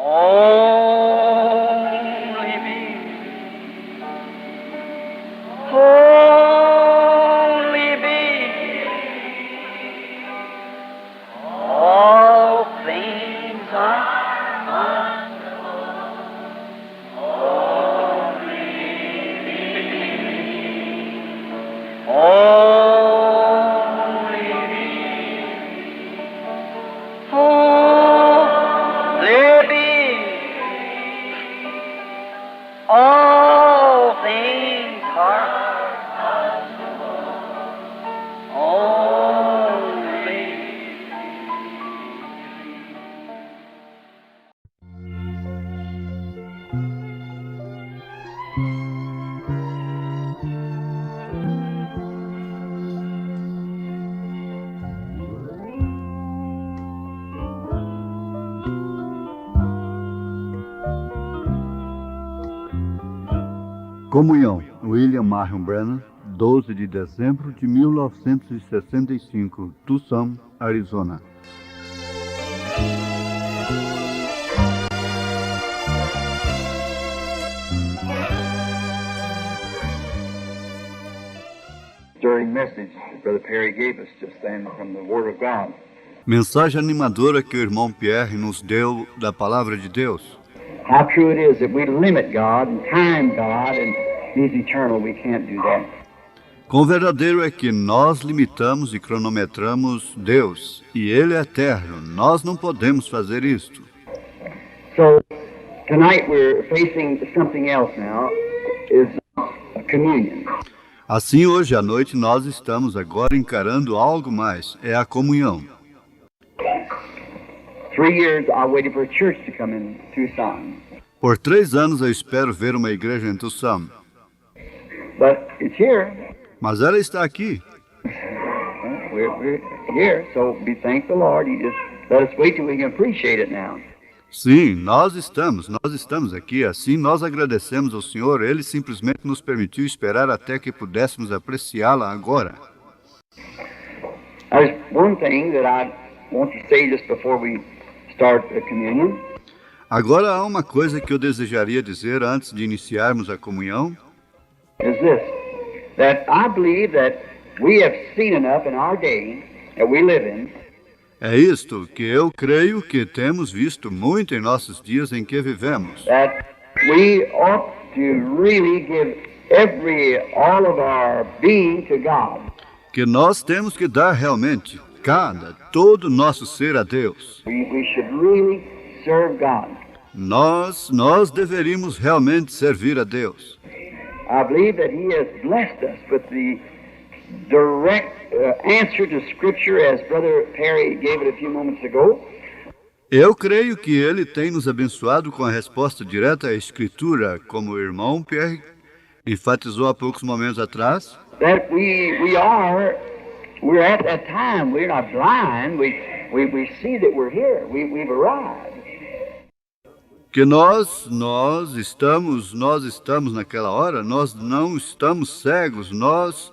Only me. Only me. All things are only me. Only me. All things are only. Comunhão, William Marion Branham, 12 de dezembro de 1965, Tucson, Arizona. Stirring message that Brother Perry gave us just then from the Word of God. Mensagem animadora que o irmão Pierre nos deu da Palavra de Deus. How true it is that we limit God and time God, and He's eternal. We can't do that. Quão verdadeiro é que nós limitamos e cronometramos Deus, e Ele é eterno. Nós não podemos fazer isto. So tonight we're facing something else now, is communion. Assim, hoje à noite, nós estamos agora encarando algo mais, é a comunhão. 3 years I waited for a church to come in Tucson, Por 3 anos eu espero ver uma igreja em Tucson, but it's here. mas ela está aqui. We're here, so be thank the Lord. He just let us wait till we can appreciate it now. Sim, nós estamos aqui, assim nós agradecemos ao Senhor, Ele simplesmente nos permitiu esperar até que pudéssemos apreciá-la agora. There's one thing that I want to say just before we start the communion. Agora há uma coisa que eu desejaria dizer antes de iniciarmos a comunhão, Is this, that I believe that we have seen enough in our day that we live in, é isto, que eu creio que temos visto muito em nossos dias em que vivemos, that we ought to really give all of our being to God. que nós temos que dar realmente, todo o nosso ser a Deus. We should really serve God. Nós deveríamos realmente servir a Deus. I believe that He has blessed us with the direct answer to Scripture, as Brother Perry gave it a few moments ago. Eu creio que Ele tem nos abençoado com a resposta direta à Escritura, como o irmão Pierre enfatizou há poucos momentos atrás, That we're at that time. We're not blind. We see that we're here. We've arrived. que nós estamos naquela hora, nós não estamos cegos, nós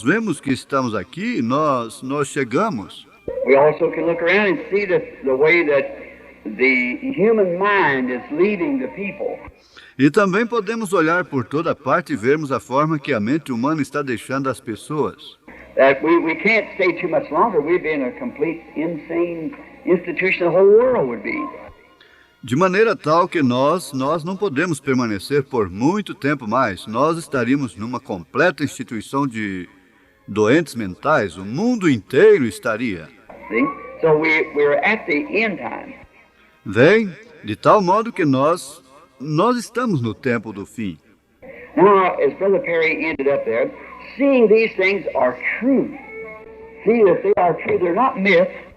vemos que estamos aqui, nós chegamos. We also can look around and see the way that the human mind is leading the people. E também podemos olhar por toda parte e vermos a forma que a mente humana está deixando as pessoas. That we can't stay too much longer. We'd be in a complete insane institution. The whole world would be. De maneira tal que nós não podemos permanecer por muito tempo mais. Nós estaríamos numa completa instituição de doentes mentais. O mundo inteiro estaria. See? So we're at the end time. Vem, de tal modo que nós estamos no tempo do fim. Now, as Brother Perry ended up there, seeing these things are true. See that they are true. They're not myths.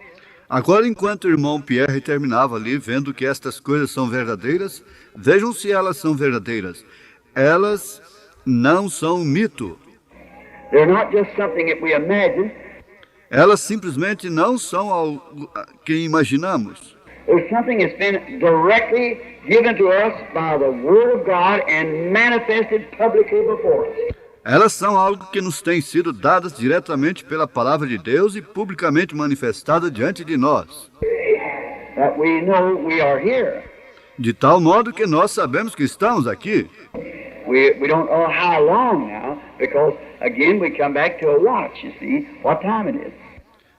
Agora, enquanto o irmão Pierre terminava ali, vendo que estas coisas são verdadeiras, vejam se elas são verdadeiras. Elas não são um mito. They're not just something that we imagine. Elas simplesmente não são algo que imaginamos. There's something that's been directly given to us by the Word of God and manifested publicly before us. Elas são algo que nos tem sido dadas diretamente pela Palavra de Deus e publicamente manifestada diante de nós. that we know we are here. De tal modo que nós sabemos que estamos aqui. We don't know how long now, because again we come back to a watch, you see, what time it is.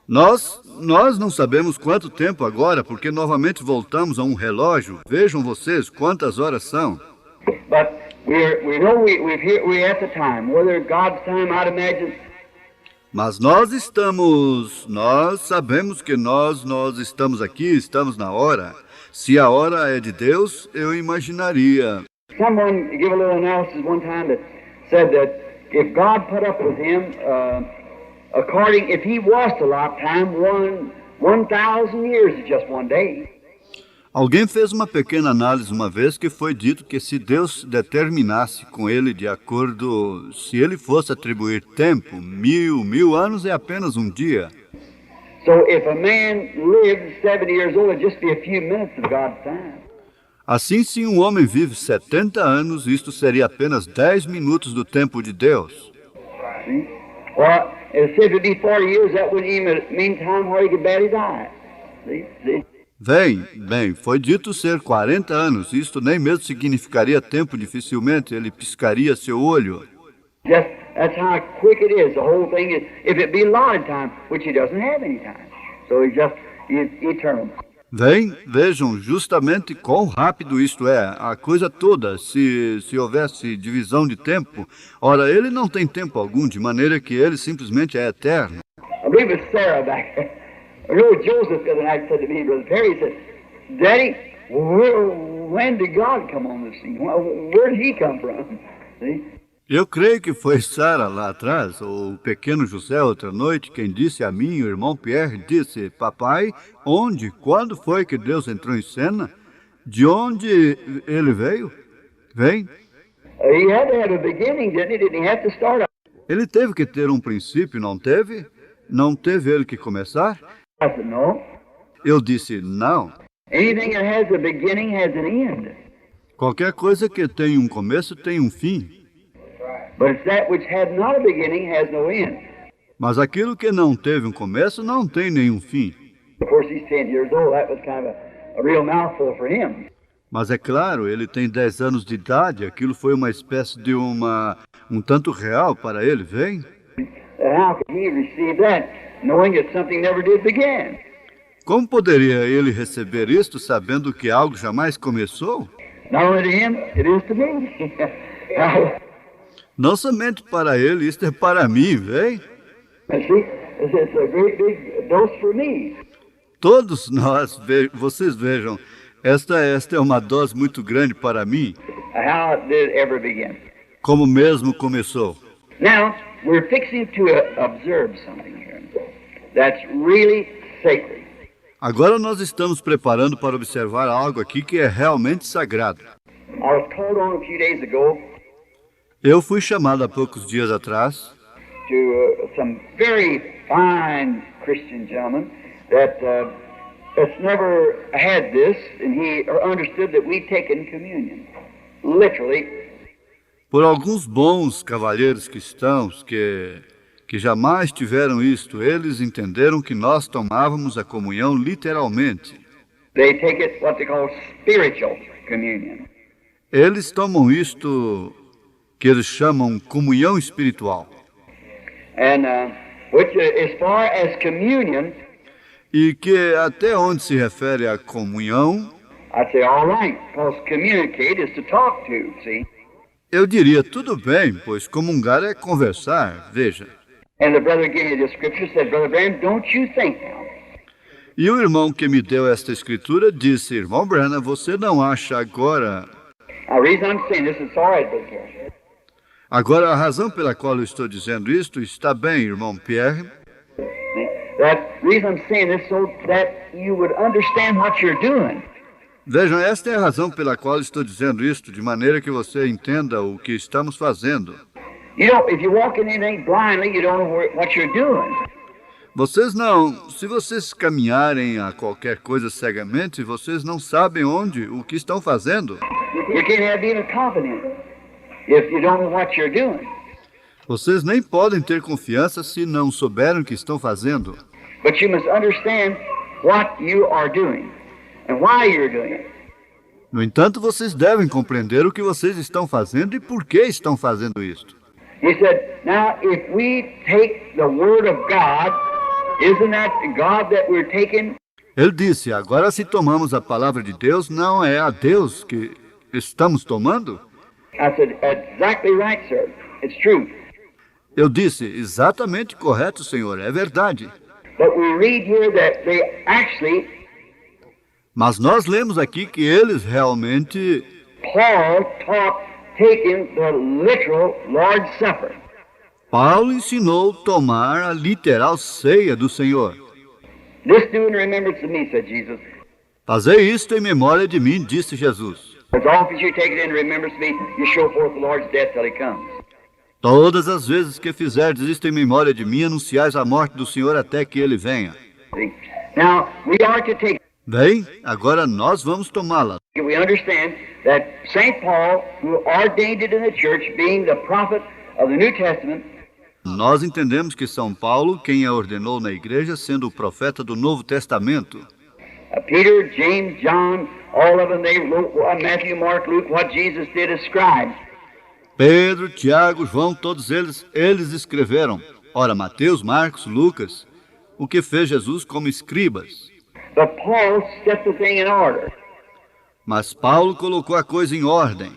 Nós não sabemos quanto tempo agora, porque novamente voltamos a um relógio. Vejam vocês quantas horas são. But we know we're at the time, whether God's time, I'd imagine. Mas nós sabemos que nós estamos aqui, estamos na hora. Se a hora é de Deus, eu imaginaria. Someone gave a little analysis one time that said that if God put up with him, if he was to lifetime, 1,000 years is just one day. Alguém fez uma pequena análise uma vez que foi dito que se Deus determinasse com ele de acordo, se ele fosse atribuir tempo, 1.000 anos é apenas um dia. So if a man lives 70 years old, it'd just be a few minutes of God's time. Assim, se um homem vive 70 anos, isto seria apenas 10 minutos do tempo de Deus. See? Well, if it would be 40 years, that wouldn't even mean time where he could barely die. See? Bem, foi dito ser 40 anos. Isto nem mesmo significaria tempo, dificilmente ele piscaria seu olho. Just, that's how quick it is. The whole thing is, if it be allotted time, which he doesn't have any time. So he's eternal. Vejam justamente quão rápido isto é, a coisa toda, se houvesse divisão de tempo. Ora, ele não tem tempo algum, de maneira que ele simplesmente é eterno. I believe it was Sarah back there. I know Joseph the other night said to me, Brother Perry, he said, Daddy, when did God come on the scene? Where did he come from? See? Eu creio que foi Sara lá atrás, ou o pequeno José, outra noite, quem disse a mim, o irmão Pierre, disse, papai, quando foi que Deus entrou em cena? De onde ele veio? Vem. He had to have a beginning, didn't he? Didn't he have to start out? Ele teve que ter um princípio, não teve? Não teve ele que começar? I said, no. Eu disse, não. Anything that has a beginning has an end. Qualquer coisa que tem um começo tem um fim. But it's that which had not a beginning has no end. Mas aquilo que não teve um começo não tem nenhum fim. Of course, he's 10 years old. That was kind of a real mouthful for him. Mas é claro, ele tem 10 anos de idade. Aquilo foi uma espécie de um tanto real para ele, vem? How could he receive that, knowing that something never did begin? Como poderia ele receber isto, sabendo que algo jamais começou? Not only to him, it is to me. Não somente para ele, isto é para mim, vem? See, it's a great big dose for me. Todos nós, vocês vejam, esta é uma dose muito grande para mim. How it did ever begin. Como mesmo começou. Now, we're fixing to observe something here that's really sacred. Agora nós estamos preparando para observar algo aqui que é realmente sagrado. I was called on a few days ago Eu fui chamado há poucos dias atrás to some very fine Christian gentleman that's never had this, and he understood that we'd taken communion, literally. por alguns bons cavalheiros cristãos que jamais tiveram isto. Eles entenderam que nós tomávamos a comunhão literalmente. They take it what they call spiritual communion. Eles tomam isto que eles chamam comunhão espiritual. And which, as far as communion, E que até onde se refere à comunhão, I'd say all right, because communicate is to talk to, see? eu diria tudo bem, pois comungar é conversar, veja. And the brother gave me the scripture, said, Brother Branham, don't you think now? E o irmão que me deu esta escritura disse, irmão Branham, você não acha agora... Now, the reason I'm saying this is all right, Brother Pierre. Agora, a razão pela qual eu estou dizendo isto está bem, irmão Pierre. That reason I'm saying this so that you would understand what you're doing. Vejam, esta é a razão pela qual estou dizendo isto, de maneira que você entenda o que estamos fazendo. You know, if you walk in anything blindly, you don't know what you're doing. Se vocês caminharem a qualquer coisa cegamente, vocês não sabem o que estão fazendo. You can't have even confidence if you don't know what you're doing. Vocês nem podem ter confiança se não souberem o que estão fazendo. But you must understand what you are doing. and why you're doing it. No entanto, vocês devem compreender o que vocês estão fazendo e por que estão fazendo isto. He said, now if we take the Word of God, isn't that God that we're taking? Ele disse, agora se tomamos a palavra de Deus, não é a Deus que estamos tomando? I said, exactly right, sir. It's true. Eu disse, exatamente correto, Senhor, é verdade. But we read here that they actually, Mas nós lemos aqui que eles realmente... Paul taught taking the literal Lord's Supper. Paulo ensinou tomar a literal ceia do Senhor. This do in remembrance of me, said Jesus. Fazei isto em memória de mim, disse Jesus. As often as you take it in remembrance of me, you show forth the Lord's death till he comes. Todas as vezes que fizerdes isto em memória de mim, anunciais a morte do Senhor até que ele venha. See? Now, we are to take, Bem, agora nós vamos tomá-la. we understand that St. Paul, who ordained it in the church, being the prophet of the New Testament, Nós entendemos que São Paulo, quem a ordenou na igreja, sendo o profeta do Novo Testamento. Peter, James, John, all of them, they wrote Matthew, Mark, Luke, what Jesus did as scribes. Pedro, Tiago, João, todos eles escreveram. Ora, Mateus, Marcos, Lucas, o que fez Jesus como escribas. But Paul set the thing in order. Mas Paulo colocou a coisa em ordem.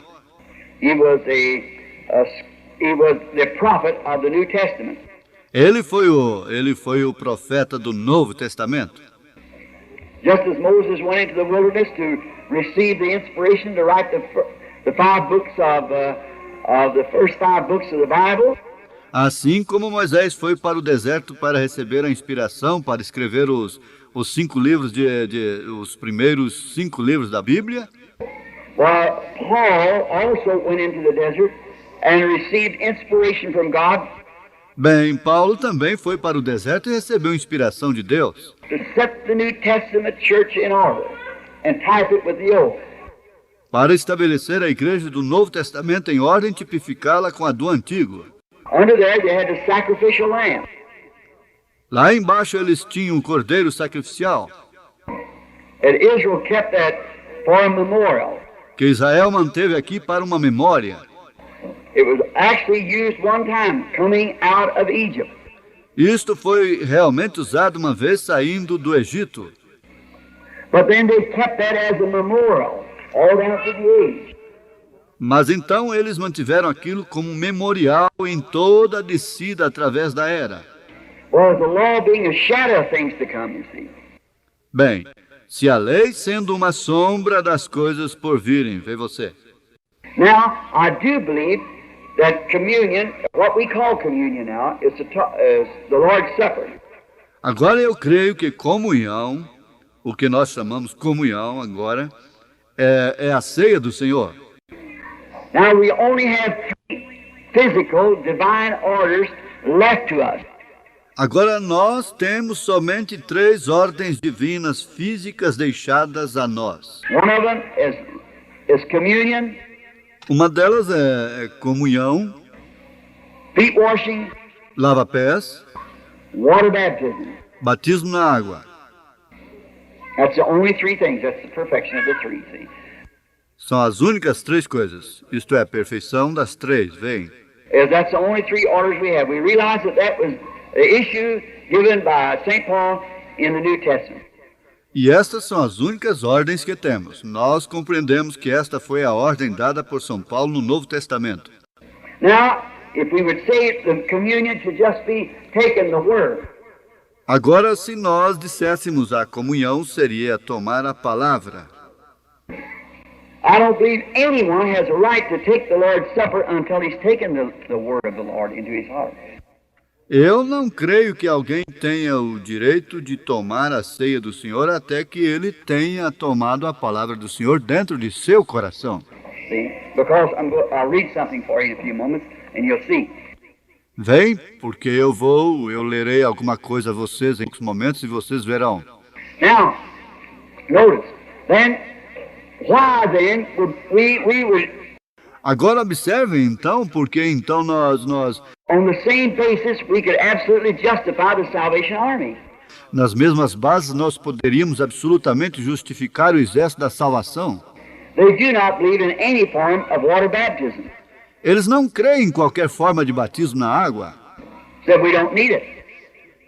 He was the prophet of the New Testament. Ele foi o profeta do Novo Testamento. Just as Moses went into the wilderness to receive the inspiration to write the five books of the first five books of the Bible, Assim como Moisés foi para o deserto para receber a inspiração para escrever os 5 livros os primeiros 5 livros da Bíblia, well, Paul also went into the desert and received inspiration from God bem, Paulo também foi para o deserto e recebeu inspiração de Deus to set the New Testament church in order and type it with the old. para estabelecer a igreja do Novo Testamento em ordem e tipificá-la com a do Antigo. Under there, they had the sacrificial lamb. Lá embaixo eles tinham um cordeiro sacrificial, And Israel kept that for a memorial. que Israel manteve aqui para uma memória. It was actually used one time coming out of Egypt. Isto foi realmente usado uma vez saindo do Egito. But then they kept that as a memorial all down through the age. Mas então eles mantiveram aquilo como um memorial em toda a descida através da era. Well, the law being a shadow of things to come, you see. Bem, se a lei sendo uma sombra das coisas por virem, vê você. Now, I do believe that communion, what we call communion now, is the Lord's Supper. Agora eu creio que comunhão, o que nós chamamos comunhão agora, é a ceia do Senhor. Now, we only have 3 physical divine orders left to us. Agora nós temos somente 3 ordens divinas físicas deixadas a nós. One of them is communion, Uma delas é comunhão, feet washing, lava-pés, water baptism. batismo na água. That's the only 3 things. That's the perfection of the 3, see. São as únicas 3 coisas. Isto é, a perfeição das 3, vem. That's the only 3 orders we have. We realize that was the issue given by St. Paul in the New Testament. E estas são as únicas ordens que temos. Nós compreendemos que esta foi a ordem dada por São Paulo no Novo Testamento. Now, if we would say the communion should just be taking the word, Agora, se nós disséssemos a comunhão, seria tomar a palavra. I don't believe anyone has a right to take the Lord's Supper until he's taken the word of the Lord into his heart. Eu não creio que alguém tenha o direito de tomar a ceia do Senhor até que ele tenha tomado a palavra do Senhor dentro de seu coração. See? Because I'll read something for you in a few moments and you'll see. Vem, porque eu lerei alguma coisa a vocês em alguns momentos e vocês verão. Now, notice, then, why then would we would, Agora observem então, porque então nós on the same basis, we could absolutely justify the Salvation Army. Nas mesmas bases, nós poderíamos absolutamente justificar o exército da salvação. They do not believe in any form of water baptism. Eles não creem em qualquer forma de batismo na água. Said we don't need it.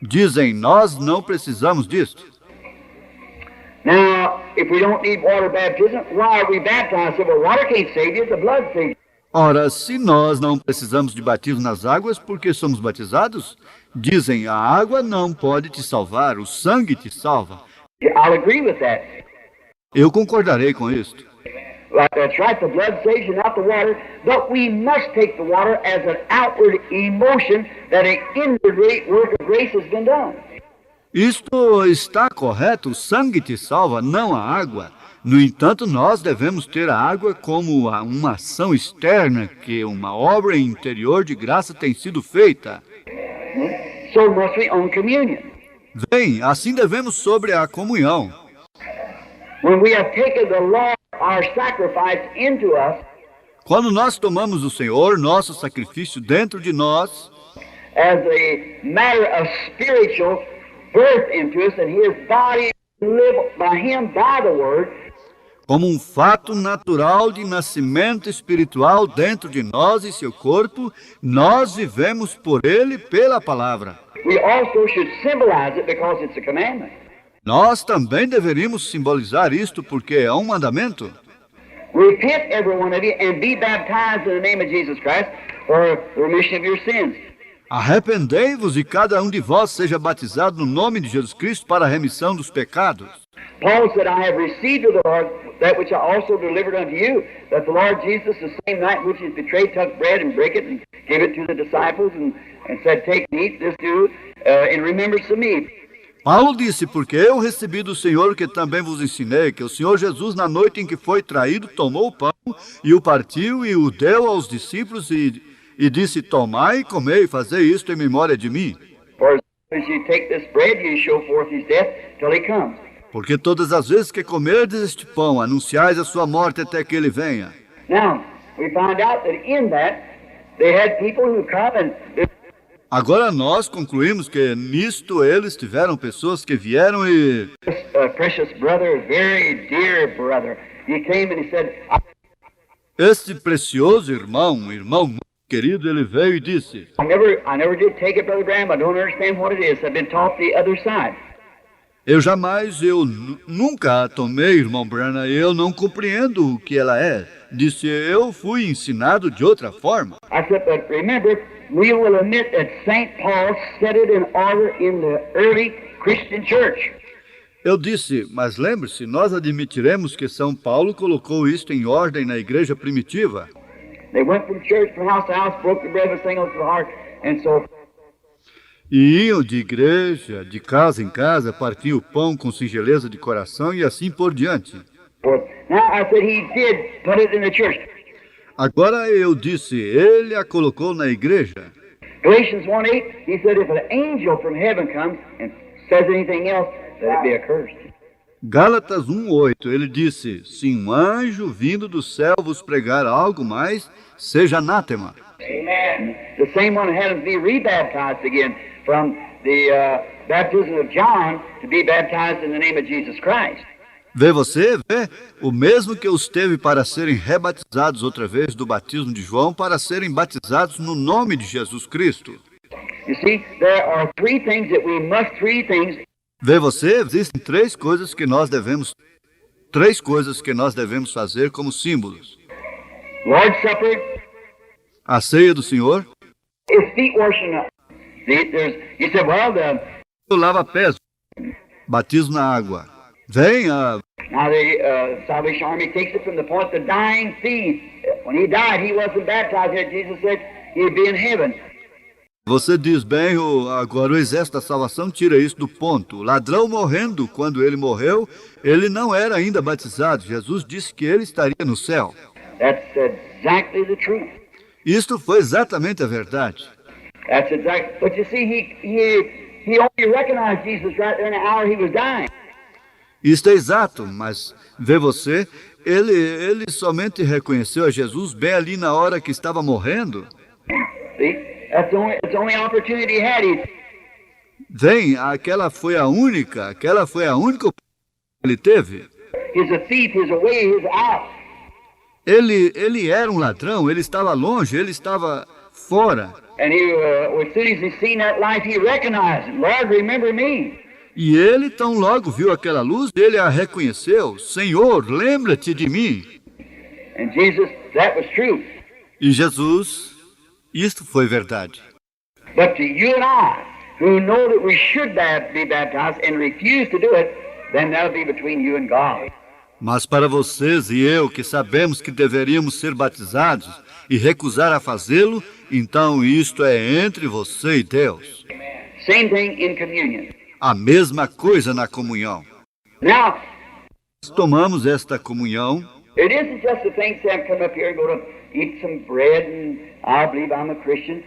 Dizem, nós não precisamos disto. Now, if we don't need water baptism, why are we baptized? Said, well, water can't save you, the blood saves you. Ora, se nós não precisamos de batismo nas águas, por que somos batizados? Dizem, a água não pode te salvar, o sangue te salva. I'll agree with that. Eu concordarei com isto. That's right, the blood saves you, not the water. But we must take the water as an outward emotion that an inward work of grace has been done. Isto está correto, o sangue te salva, não a água. No entanto, nós devemos ter a água como uma ação externa, que uma obra interior de graça tem sido feita. So must we own communion. Bem, assim devemos sobre a comunhão. When we have taken the law, our sacrifice, into us, Quando nós tomamos o Senhor, nosso sacrifício dentro de nós, as a matter of spiritual birth into us, and His body live by Him by the Word, como um fato natural de nascimento espiritual dentro de nós e seu corpo, nós vivemos por Ele pela palavra. we also should symbolize it because it's a commandment. Nós também deveríamos simbolizar isto porque é um mandamento. Repent, every one of you, and be baptized in the name of Jesus Christ for the remission of your sins. Arrependei-vos e cada um de vós seja batizado no nome de Jesus Cristo para a remissão dos pecados. Paul said, I have received of the Lord that which I also delivered unto you, that the Lord Jesus, the same night in which he was betrayed, took bread and brake it and gave it to the disciples and said, take and eat, this do in remembrance of me. Paulo disse, porque eu recebi do Senhor o que também vos ensinei, que o Senhor Jesus, na noite em que foi traído, tomou o pão e o partiu e o deu aos discípulos e disse, tomai e comei, fazei isto em memória de mim. For as you take this bread, you show forth his death till he comes. Porque todas as vezes que comerdes este pão, anunciais a sua morte até que ele venha. Now, we find out that in that, they had people who come and Agora nós concluímos que nisto eles tiveram pessoas que vieram e... this precious brother, very dear brother, he came and he said, Este precioso irmão muito querido, ele veio e disse, I never did take it, Brother Graham. I don't understand what it is. I've been taught the other side. eu nunca a tomei, irmão Branham, eu não compreendo o que ela é. Disse, eu fui ensinado de outra forma. I said, but remember, we will admit that St. Paul set it in order in the early Christian church. Eu disse, mas lembre-se, nós admitiremos que São Paulo colocou isto em ordem na igreja primitiva. They went from church from house to house, broke the bread with singles to the heart, and so E iam de igreja, de casa em casa, partiam o pão com singeleza de coração e assim por diante. forth. Now, I said he did put it in the church. Agora eu disse, ele a colocou na igreja. Galatians 1:8, he said, if an angel from heaven comes and says anything else, let it be accursed. Gálatas 1:8, ele disse, se um anjo vindo do céu vos pregar algo mais, seja anátema. Amen. The same one had him be rebaptized again from the baptism of John to be baptized in the name of Jesus Christ. Vê você, vê? O mesmo que os teve para serem rebatizados outra vez do batismo de João para serem batizados no nome de Jesus Cristo. You see, there are three things. Vê você, existem três coisas que nós devemos fazer como símbolos. Lord's Supper, A ceia do Senhor, is feet washing up. See, you said, well, o lava-pés, batismo na água. now the Salvation Army takes it from the point the dying thief. When he died, he wasn't baptized yet. Jesus said he'd be in heaven. Você diz bem, agora o Exército da Salvação tira isso do ponto. O ladrão morrendo, quando ele morreu, ele não era ainda batizado. Jesus disse que ele estaria no céu. That's exactly the truth. Isto foi exatamente a verdade. That's exactly. But you see, he only recognized Jesus right there in the hour he was dying. Isto é exato, mas vê você, ele somente reconheceu a Jesus bem ali na hora que estava morrendo. See, that's the only opportunity he had. Vem, aquela foi a única oportunidade que ele teve. He's a thief, he's away, he's out. Ele era um ladrão, ele estava longe, ele estava fora. And as soon as he seen that light, he recognized it. Lord, remember me. E ele tão logo viu aquela luz, ele a reconheceu. Senhor, lembra-te de mim. And Jesus, that was true. E Jesus, isto foi verdade. But to you and I, who know that we should be baptized and refuse to do it, then that'll be between you and God. Mas para vocês e eu, que sabemos que deveríamos ser batizados e recusar a fazê-lo, então isto é entre você e Deus. Same thing in communion. A mesma coisa na comunhão. Now, Nós tomamos esta comunhão. it isn't just the thing to come up here and go to eat some bread and I believe I'm a Christian.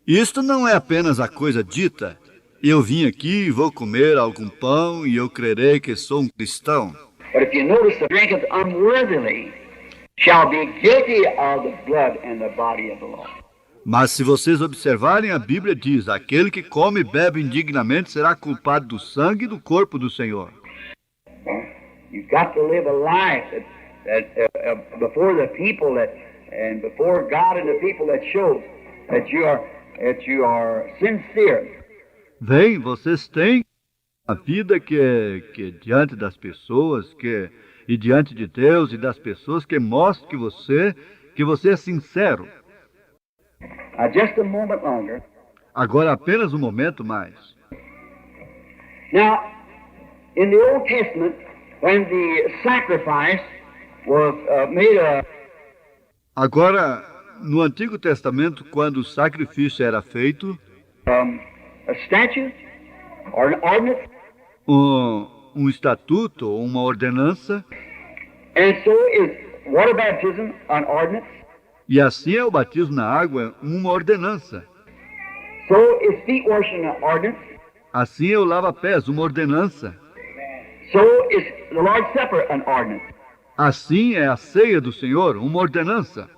Isto não é apenas a coisa dita. Eu vim aqui e vou comer algum pão e eu crerei que sou um cristão. But if you notice, the drinketh unworthily shall be guilty of the blood and the body of the Lord. Mas se vocês observarem, a Bíblia diz, aquele que come e bebe indignamente será culpado do sangue e do corpo do Senhor. You've got to live a life that before the people and before God and the people that shows that you are sincere. Vem, vocês têm a vida que diante das pessoas, e diante de Deus e das pessoas, que mostra que você é sincero. Just a moment longer. Agora apenas um momento mais. Now, in the Old Testament, when the sacrifice was made Agora, no Antigo Testamento, quando o sacrifício era feito, a statute or an ordinance, um estatuto ou uma ordenança, and so is water baptism an ordinance, e assim é o batismo na água, uma ordenança. so is feet washing an ordinance, Assim é o lava-pés, uma ordenança. so is the Lord's Supper an ordinance. Assim é a ceia do Senhor, uma ordenança.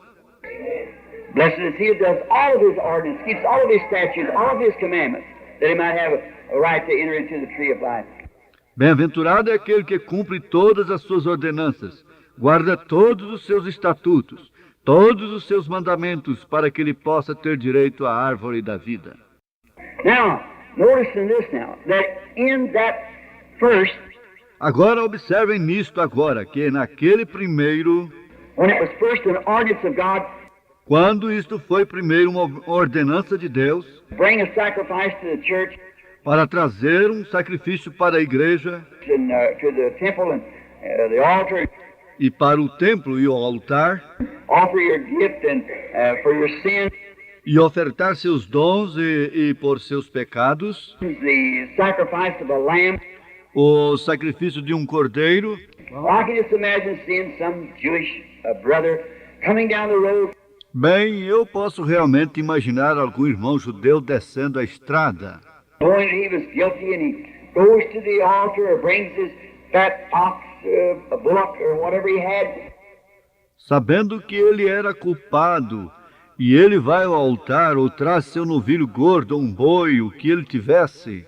Blessed is he that does all of his ordinances, keeps all of his statutes, all of his commandments, that he might have a right to enter into the tree of life. Bem-aventurado é aquele que cumpre todas as suas ordenanças, guarda todos os seus estatutos, todos os seus mandamentos, para que ele possa ter direito à árvore da vida. Now, notice in this now, that in that first, Agora observem nisto agora, que naquele primeiro, when it was first an ordinance of God, quando isto foi primeiro uma ordenança de Deus, bring a sacrifice to the church para trazer um sacrifício para a igreja and to the temple and the altar, e para o templo e o altar, offer your gift and for your sin, e ofertar seus dons e por seus pecados, the sacrifice of a lamb. o sacrifício de um cordeiro. Well, I can just imagine seeing some Jewish brother coming down the road, Bem, eu posso realmente imaginar algum irmão judeu descendo a estrada, knowing that he was guilty, and he goes to the altar or brings his fat ox, a bullock, or whatever he had, sabendo que ele era culpado, e ele vai ao altar ou traz seu novilho gordo, ou um boi, o que ele tivesse,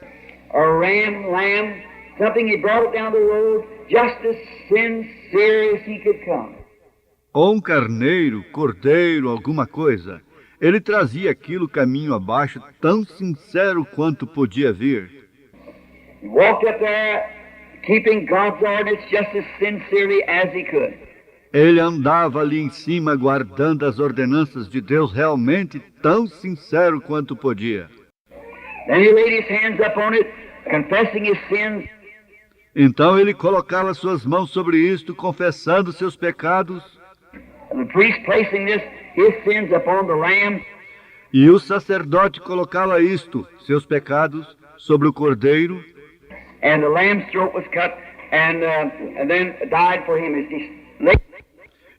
or lamb, something, he brought it down the road just as sincere as he could come. ou um carneiro, cordeiro, alguma coisa. Ele trazia aquilo caminho abaixo, tão sincero quanto podia vir. He walked up there, keeping God's ordinance just as sincerely as he could. Ele andava ali em cima, guardando as ordenanças de Deus realmente tão sincero quanto podia. Then he laid his hands upon it, confessing his sins, Então ele colocava suas mãos sobre isto, confessando seus pecados, and the priest placing his sins upon the lamb, e o sacerdote colocava isto, seus pecados, sobre o cordeiro, and the lamb's throat was cut, and then died for him. As he lay,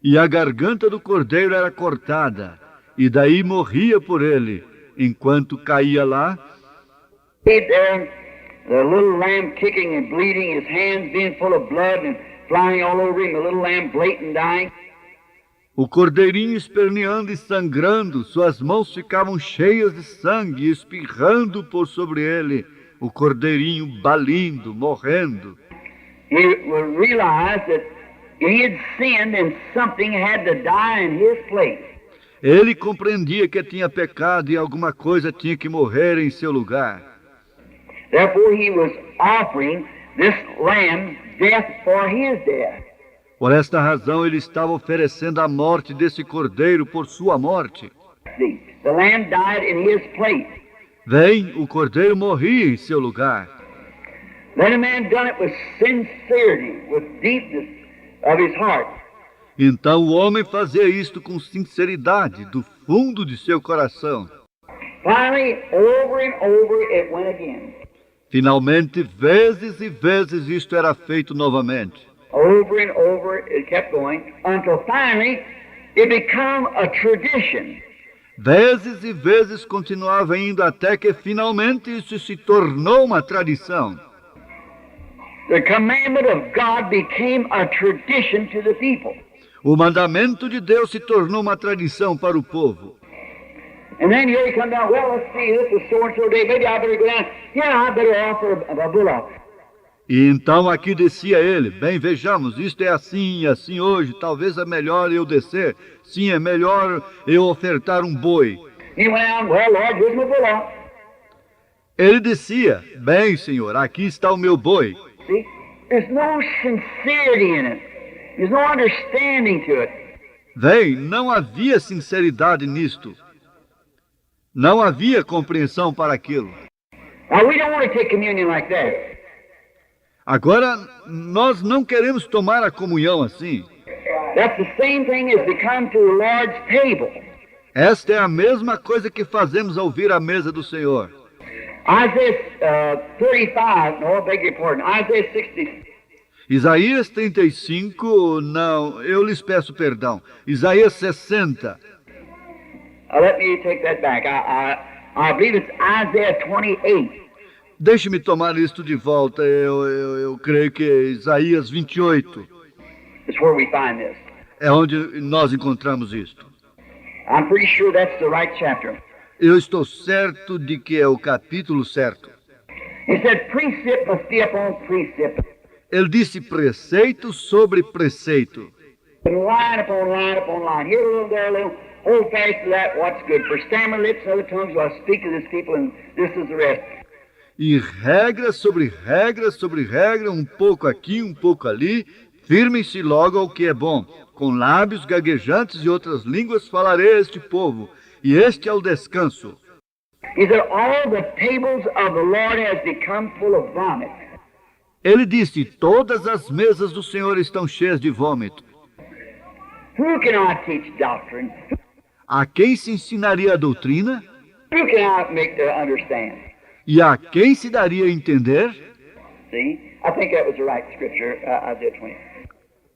e a garganta do cordeiro era cortada, e daí morria por ele, enquanto caía lá, there, the little lamb kicking and bleeding, his hands being full of blood and flying all over him, the little lamb blatant dying. O cordeirinho esperneando e sangrando, suas mãos ficavam cheias de sangue, espirrando por sobre ele, o cordeirinho balindo, morrendo. He would realize that he had sinned and something had to die in his place. Ele compreendia que tinha pecado e alguma coisa tinha que morrer em seu lugar. Therefore he was offering this lamb death for his death. Por esta razão, ele estava oferecendo a morte desse cordeiro por sua morte. See, the lamb died in his place. Vem, o cordeiro morria em seu lugar. Then a man done it with sincerity, with deepness of his heart. Então o homem fazia isto com sinceridade, do fundo de seu coração. Finally, over and over it went again. Finalmente, vezes e vezes isto era feito novamente. Over and over it kept going, until finally it became a tradition. Vezes e vezes continuava indo até que finalmente isso se tornou uma tradição. The commandment of God became a tradition to the people. O mandamento de Deus se tornou uma tradição para o povo. And then here he come down, well, let's see, this is so-and-so day, maybe I better go down. Yeah, I better offer a bullock. E então aqui descia ele. Bem, vejamos, isto é assim e assim hoje. Talvez é melhor eu descer. Sim, é melhor eu ofertar um boi. He went out, well, Lord, here's my bullock. Ele descia. Bem, Senhor, aqui está o meu boi. See, there's no sincerity in it. There's no understanding to it. Bem, não havia sinceridade nisto. Não havia compreensão para aquilo. Now, we don't want to take communion like that. Agora, nós não queremos tomar a comunhão assim. That's the same thing as to come to the Lord's table. Esta é a mesma coisa que fazemos ao vir à mesa do Senhor. Isaiah 35, no, I beg your pardon, Isaiah 60. Isaías 35, não, eu lhes peço perdão. Isaías 60. Let me take that back. I believe it's Isaiah 28. Deixe-me tomar isto de volta. Eu creio que é Isaías 28. Is where we find this. É onde nós encontramos isto. I'm pretty sure that's the right chapter. Eu estou certo de que é o capítulo certo. He said, precept must be upon precept, Ele disse preceito sobre preceito. and line upon line upon line. Here a little, there a little. Hold fast to that, what's good. For stammer lips and other tongues will I speak to this people, and this is the rest. E regra sobre regra sobre regra, um pouco aqui, um pouco ali, firmem-se logo ao que é bom. Com lábios gaguejantes e outras línguas falarei a este povo, e este é o descanso. He said, all the tables of the Lord has become full of vomit. Ele disse, todas as mesas do Senhor estão cheias de vômito. Who can I teach doctrine? A quem se ensinaria a doutrina? Who can I make to understand? E a quem se daria a entender? See, I think that was the right scripture, Isaiah 20.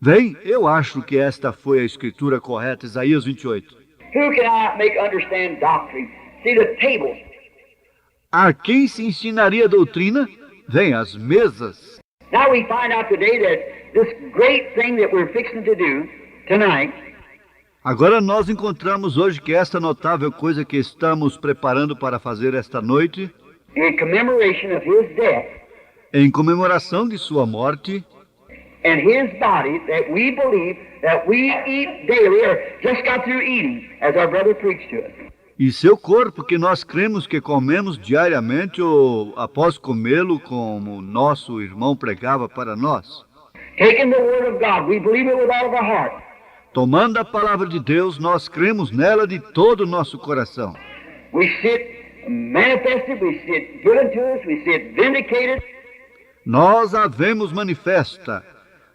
Bem, eu acho que esta foi a escritura correta, Isaías 28. Who can I make understand doctrine? See, the tables. A quem se ensinaria a doutrina? Vem, as mesas. Now we find out today that this great thing that we're fixing to do tonight Agora nós encontramos hoje que esta notável coisa que estamos preparando para fazer esta noite, in commemoration of his death em comemoração de sua morte, and his body that we believe that we eat daily or just got through eating, as our brother preached to us. e seu corpo que nós cremos que comemos diariamente ou após comê-lo, como nosso irmão pregava para nós. Taking the word of God, we believe it with all of our heart. Tomando a palavra de Deus, nós cremos nela de todo o nosso coração. We see it manifested, we see it given to us, we see it vindicated. Nós a vemos manifesta,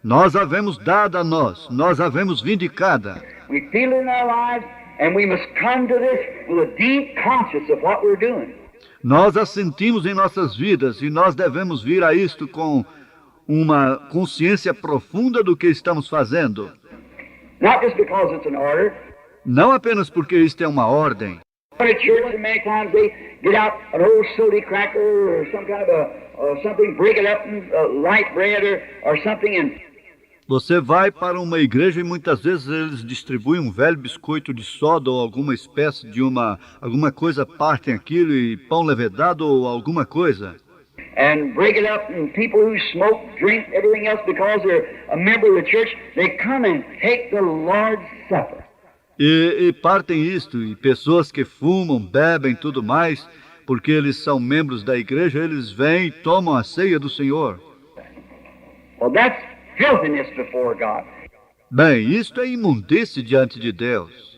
nós a vemos dada a nós a vemos vindicada. We feel it in our lives, and we must come to this with a deep conscience of what we're doing. Nós a sentimos em nossas vidas e nós devemos vir a isto com uma consciência profunda do que estamos fazendo. Not just because it's an order. Não apenas porque isto é uma ordem. At church, many times they get out an old soda cracker or some kind of something, break it up in light bread or something, and Você vai para uma igreja e muitas vezes eles distribuem um velho biscoito de soda ou alguma espécie de alguma coisa, partem aquilo e pão levedado ou alguma coisa. And break it up, and people who smoke, drink, everything else, because they're a member of the church, they come and take the Lord's Supper. E partem isto, e pessoas que fumam, bebem, tudo mais, porque eles são membros da igreja, eles vêm e tomam a ceia do Senhor. Well, that's filthiness before God. Bem, isto é imundície diante de Deus.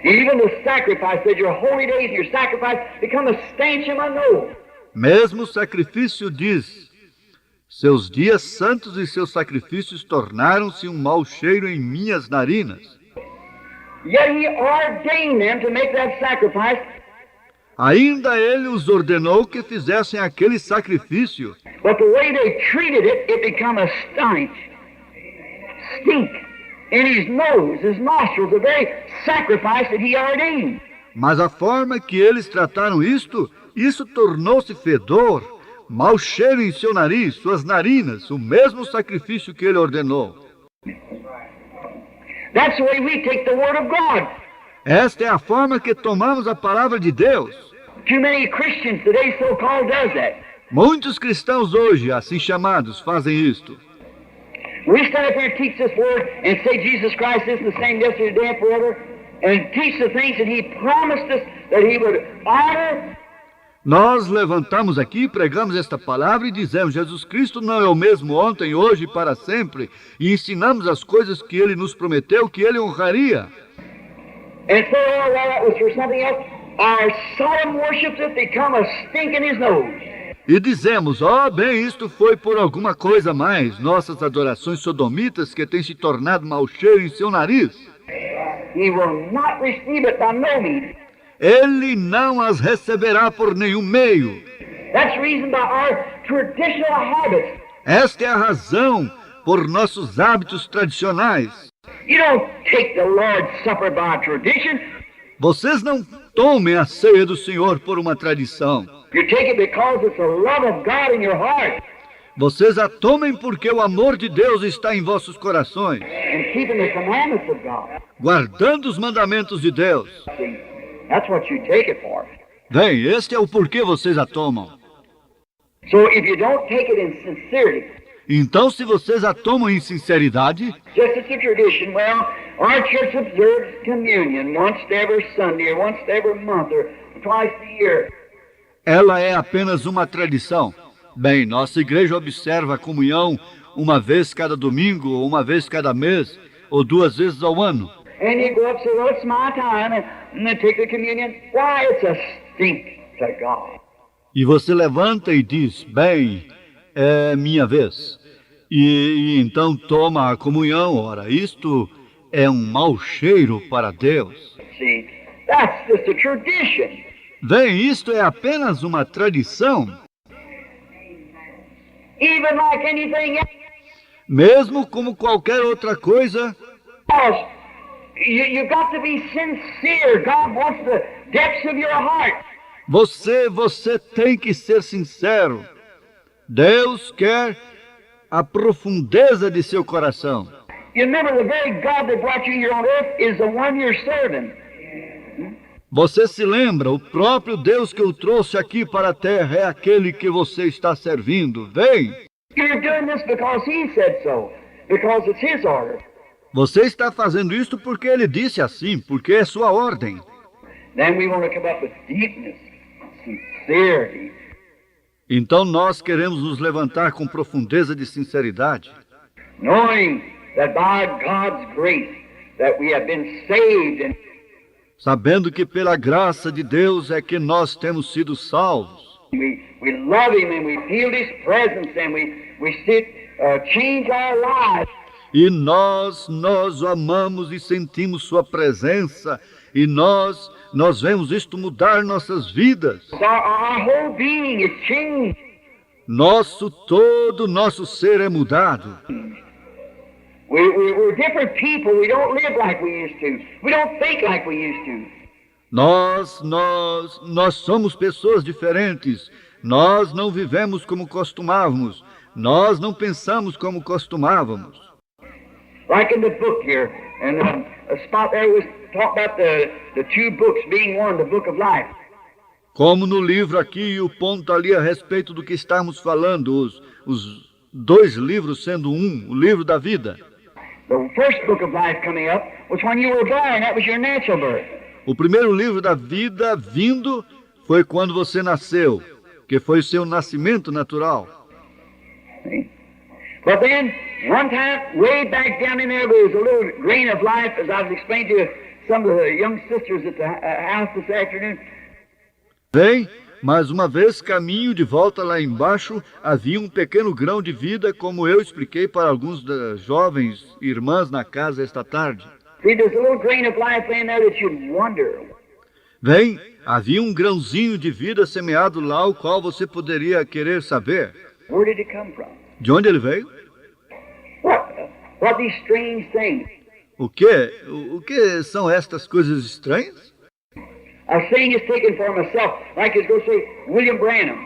Even the sacrifice, said your holy days and your sacrifice become a stench in my nose. Mesmo o sacrifício diz, seus dias santos e seus sacrifícios tornaram-se um mau cheiro em minhas narinas. Yet he ordained them to make that sacrifice. Ainda ele os ordenou que fizessem aquele sacrifício. But the way they treated it, it became a stench. Stink in his nose, his nostrils, the very sacrifice that he ordained. Mas a forma que eles trataram isto, isso tornou-se fedor, mau cheiro em seu nariz, suas narinas, o mesmo sacrifício que ele ordenou. That's the way we take the word of God. Esta é a forma que tomamos a palavra de Deus. Too many Christians today so-called does that. Muitos cristãos hoje, assim chamados, fazem isto. We stand up here and teach this word and say Jesus Christ is the same yesterday, today, and forever, and teach the things that he promised us that he would honor. Nós levantamos aqui, pregamos esta palavra e dizemos, Jesus Cristo não é o mesmo ontem, hoje e para sempre, e ensinamos as coisas que ele nos prometeu que ele honraria. And say, oh, well, that was for something else. Our solemn worships have become a stink in his nose. E dizemos, bem, isto foi por alguma coisa mais, nossas adorações sodomitas que têm se tornado mau cheiro em seu nariz. He will not receive it by no means. Ele não as receberá por nenhum meio. That's the reason by our traditional habits. Esta é a razão por nossos hábitos tradicionais. You don't take the Lord's Supper by tradition. Vocês não tomem a ceia do Senhor por uma tradição. You take it because it's the love of God in your heart. Vocês a tomem porque o amor de Deus está em vossos corações, And keeping the commandments of God. guardando os mandamentos de Deus. See, that's what you take it for. Bem, este é o porquê vocês a tomam. So if you don't take it in sincerity, Então, se vocês a tomam em sinceridade, just as a tradition, well, our church observes communion once every Sunday, or once every month, or twice a year. ela é apenas uma tradição. Bem, nossa igreja observa a comunhão uma vez cada domingo, ou uma vez cada mês, ou 2 vezes ao ano. And you go up and say, well, it's my time, and then take the communion. Why, it's a stink to God. E você levanta e diz, bem, é minha vez. E então toma a comunhão. Ora, isto é um mau cheiro para Deus. See, that's just a tradition. Bem, isto é apenas uma tradição. Even like anything else, Mesmo como qualquer outra coisa, you got to be sincere. God wants the depths of your heart. você tem que ser sincero. Deus quer a profundeza de seu coração. You remember the very God that brought you here on earth is the one you're serving. Você se lembra, o próprio Deus que o trouxe aqui para a terra é aquele que você está servindo. Vem! You're doing this because He said so, because it's His order. Você está fazendo isto porque Ele disse assim, porque é sua ordem. Then we want to come up with deepness, sincerity. Então nós queremos nos levantar com profundeza de sinceridade, Knowing that by God's grace that we have been saved and sabendo que pela graça de Deus é que nós temos sido salvos. we love Him and we feel His presence and we see change our lives. E nós o amamos e sentimos sua presença, e nós vemos isto mudar nossas vidas. Our whole being is changed. Nosso ser é mudado. We're different people. We don't live like we used to. We don't think like we used to. Nós somos pessoas diferentes. Nós não vivemos como costumávamos. Nós não pensamos como costumávamos. Like in the book here, and a spot there was talk about the two books being one, the book of life. Como no livro aqui, e o ponto ali a respeito do que estamos falando, os dois livros sendo um, o livro da vida. The first book of life coming up was when you were born. That was your natural birth. O primeiro livro da vida vindo foi quando você nasceu, que foi o seu nascimento natural. See? But then, one time, way back down in there was a little grain of life, as I was explaining to some of the young sisters at the house this afternoon. Bem, mais uma vez, caminho de volta lá embaixo, havia um pequeno grão de vida, como eu expliquei para alguns das jovens irmãs na casa esta tarde. See, there's a little grain of life in there that you'd wonder. Bem, havia um grãozinho de vida semeado lá, o qual você poderia querer saber. Where did it come from? De onde ele veio? What these strange things? O quê? O que são estas coisas estranhas? I was saying it's taken for myself, like it's going to say William Branham.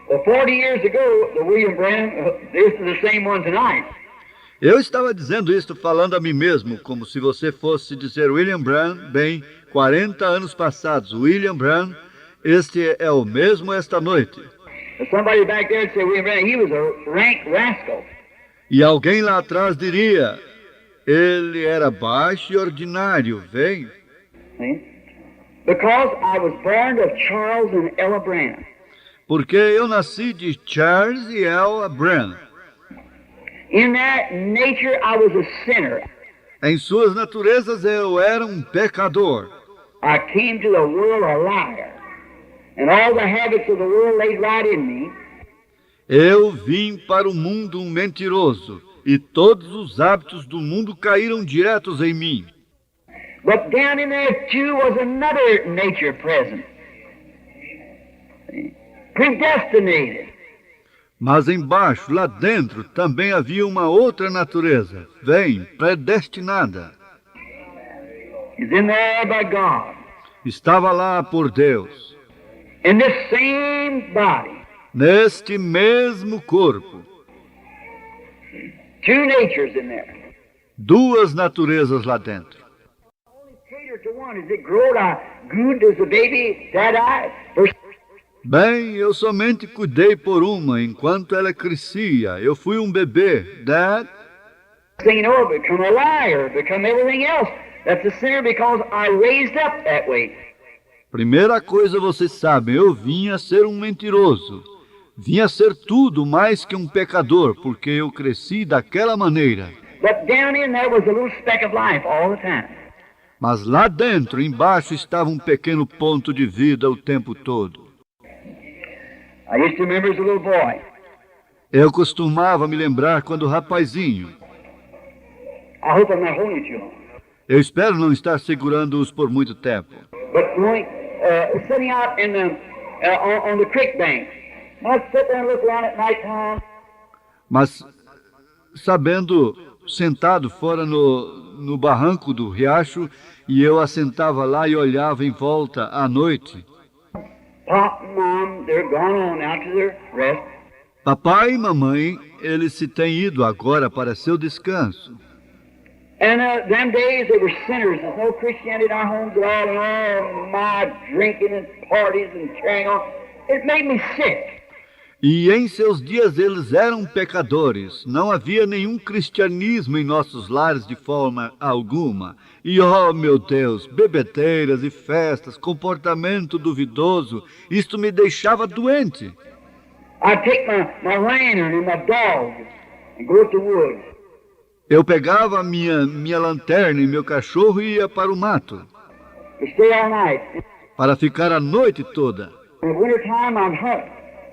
Well, 40 years ago, the William Branham, this is the same one tonight. Eu estava dizendo isto falando a mim mesmo, como se você fosse dizer William Branham, bem, 40 anos passados, William Branham, este é o mesmo esta noite. Somebody back there would say William Branham, he was a rank rascal. E alguém lá atrás diria, ele era baixo e ordinário, vem? See? Because I was born of Charles and Ella Branham. Porque eu nasci de Charles e Ella Branham. In that nature, I was a sinner. Em suas naturezas eu era um pecador. I came to the world a liar. And all the habits of the world laid right in me. Eu vim para o mundo um mentiroso, e todos os hábitos do mundo caíram diretos em mim. But down in there, too, was another nature present. Predestinated. Mas embaixo, lá dentro, também havia uma outra natureza, vem, predestinada. Is in there by God. Estava lá por Deus, In this same body. neste mesmo corpo. Two natures in there. Duas naturezas lá dentro. Only cater to one. As it growed, good as a baby, that I. Bem, eu somente cuidei por uma, enquanto ela crescia. Eu fui um bebê, Dad. Thing you know, become a liar, become everything else. That's a sinner because I raised up that way. Primeira coisa você sabe, eu vim a ser um mentiroso. Vim a ser tudo mais que um pecador, porque eu cresci daquela maneira. But down in there was a little speck of life all the time. Mas lá dentro, embaixo, estava um pequeno ponto de vida o tempo todo. I used to remember as a little boy. Eu costumava me lembrar quando rapazinho. I hope I'm not holding you too long. Eu espero não estar segurando-os por muito tempo. But going, sitting out in the, on the creek bank. I'd sit there and look around at night time. Mas, sabendo, sentado fora no barranco do riacho, e eu assentava lá e olhava em volta à noite. Pop and Mom, they're gone on out to their rest. Papai e mamãe, eles se têm ido agora para seu descanso. And them days they were sinners. There's no Christianity in our homes at all, and all my drinking and parties and carrying on. It made me sick. E em seus dias eles eram pecadores. Não havia nenhum cristianismo em nossos lares de forma alguma. E, oh meu Deus, bebedeiras e festas, comportamento duvidoso, isto me deixava doente. I'd take my lantern and my dog and go to the woods. Eu pegava minha lanterna e meu cachorro e ia para o mato, To stay all night. para ficar a noite toda. In the wintertime, I'd hunt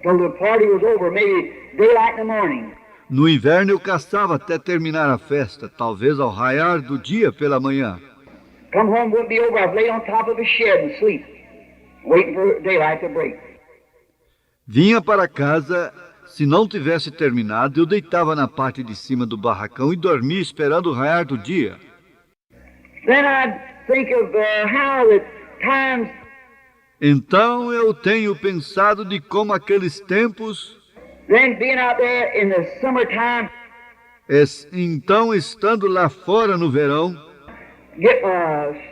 till the party was over, maybe daylight in the morning. No inverno eu caçava até terminar a festa, talvez ao raiar do dia pela manhã. Come home, wouldn't be over. I'd lay on top of a shed and sleep, waiting for daylight to break. Vinha para casa, se não tivesse terminado, eu deitava na parte de cima do barracão e dormia esperando o raiar do dia. Then I'd think of how the times. Então eu tenho pensado de como aqueles tempos, Then being out there in the summertime, Então, estando lá fora no verão, get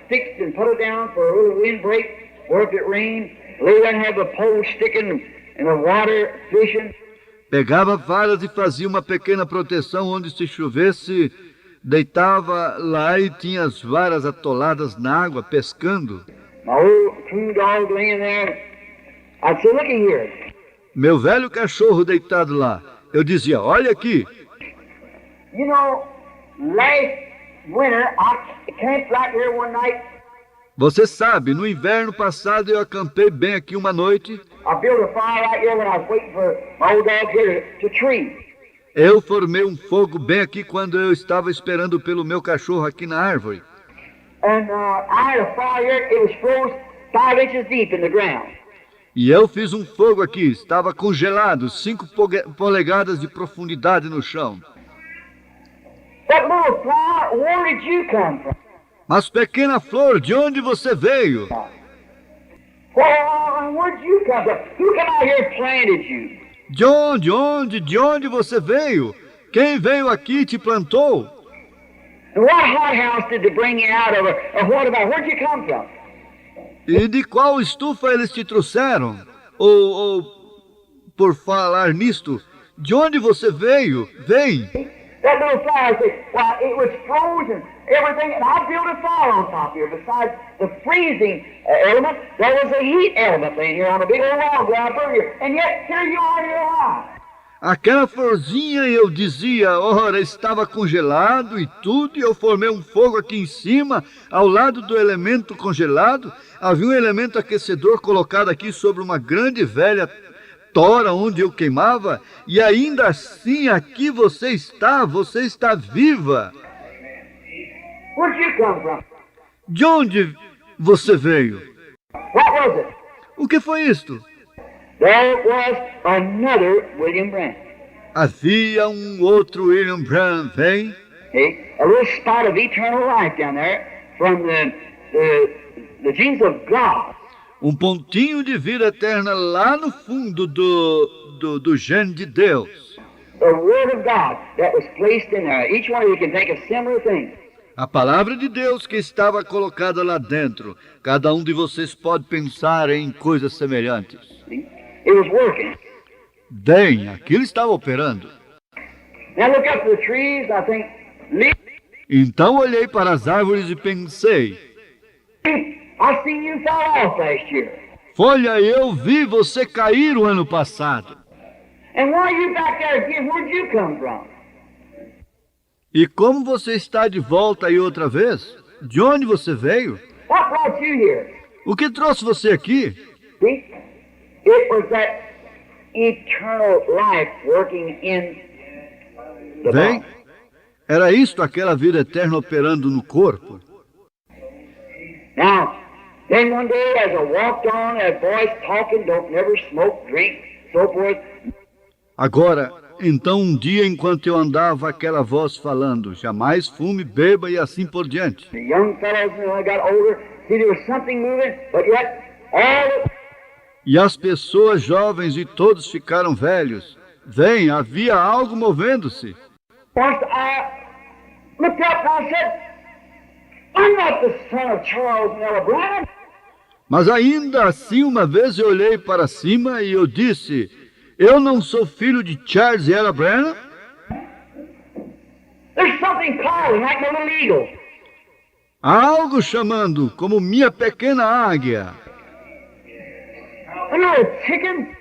sticks and put it down for a little windbreak, or if it rains, lay there and have the pole sticking in the water, fishing. pegava varas e fazia uma pequena proteção onde se chovesse, deitava lá e tinha as varas atoladas na água, pescando. My old coon dog laying there. I'd say, looky here. Meu velho cachorro deitado lá. Eu dizia, olha aqui. You know, last winter, I camped right here one night. Você sabe, no inverno passado eu acampei bem aqui uma noite. I built a fire right here when I was waiting for my old dog here to tree. Eu formei um fogo bem aqui quando eu estava esperando pelo meu cachorro aqui na árvore. And I had a fire here. It was froze 5 inches deep in the ground. E eu fiz um fogo aqui, estava congelado, 5 polegadas de profundidade no chão. That little flower, where did you come from? Mas pequena flor, de onde você veio? Well, where did you come from? Who came out here and planted you? De onde você veio? Quem veio aqui e te plantou? And what hothouse did they bring you out of? Or what about, where'd you come from? E de qual estufa eles te trouxeram? Ou por falar nisto, de onde você veio? Vem. That little flower said, well, it was frozen, everything, and I built a fire on top here. Besides the freezing element, there was a heat element laying here on a big old log where I burned you. And yet, here you are, you're alive. Aquela florzinha, eu dizia, ora, estava congelado e tudo, e eu formei um fogo aqui em cima, ao lado do elemento congelado. Havia um elemento aquecedor colocado aqui sobre uma grande velha tora onde eu queimava, e ainda assim aqui você está viva. Where'd you come from? De onde você veio? What was it? O que foi isto? There was another William Branham. Havia um outro William Branham, vem? See? A little spot of eternal life down there from the genes of God. Um pontinho de vida eterna lá no fundo do gene de Deus. The Word of God that was placed in there. Each one of you can think of similar things. A palavra de Deus que estava colocada lá dentro. Cada um de vocês pode pensar em coisas semelhantes. See? It was working. Bem, aquilo estava operando. Now look up to the trees, I think, Então olhei para as árvores e pensei, I seen you fall off last year. Folha, eu vi você cair o ano passado. And why are you back there again? Where'd you come from? E como você está de volta aí outra vez? De onde você veio? What brought you here? O que trouxe você aqui? See? It was that eternal life working in the Bem, body. era isto, aquela vida eterna operando no corpo. Now, then one day as I walked on, that voice talking, don't never smoke, drink, so forth. Agora, então um dia enquanto eu andava, aquela voz falando, jamais fume, beba e assim por diante. The young fellows, when I got older, see there was something moving, but yet all E as pessoas jovens e todos ficaram velhos. Vem, havia algo movendo-se. once I looked up and I said, I'm not the son of Charles Nella Branham. Mas ainda assim, uma vez eu olhei para cima e eu disse, eu não sou filho de Charles e Ella Branham? There's something calling like my little eagle. Há algo chamando, como minha pequena águia. I'm not a chicken.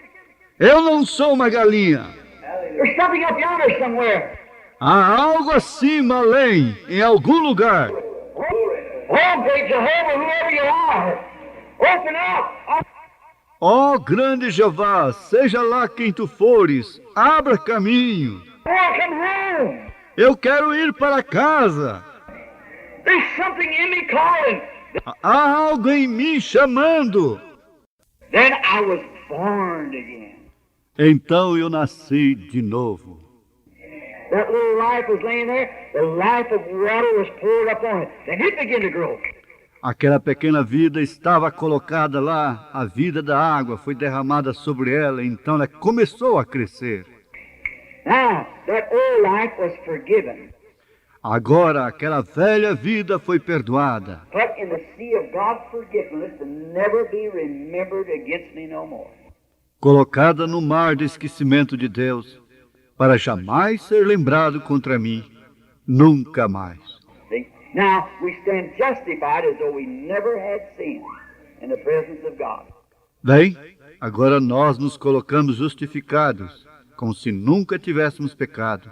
Eu não sou uma galinha. There's something up yonder somewhere. Há algo acima, além, em algum lugar. Oh, great Jehovah, whoever you are, open up. Ó grande Jeová, seja lá quem tu fores, abra caminho. Oh, come home. Eu quero ir para casa. There's something in me calling. Há algo em mim chamando. Then I was born again. Então eu nasci de novo. That little life was laying there. The life of water was poured upon it. Then it began to grow. Aquela pequena vida estava colocada lá, a vida da água foi derramada sobre ela, então ela começou a crescer. Now, that old life was forgiven, Agora aquela velha vida foi perdoada, put in the sea of God's forgiveness to never be remembered against me no more. colocada no mar de esquecimento de Deus, para jamais ser lembrado contra mim, nunca mais. See? Now, we stand justified as though we never had sinned in the presence of God. Bem, agora nós nos colocamos justificados, como se nunca tivéssemos pecado,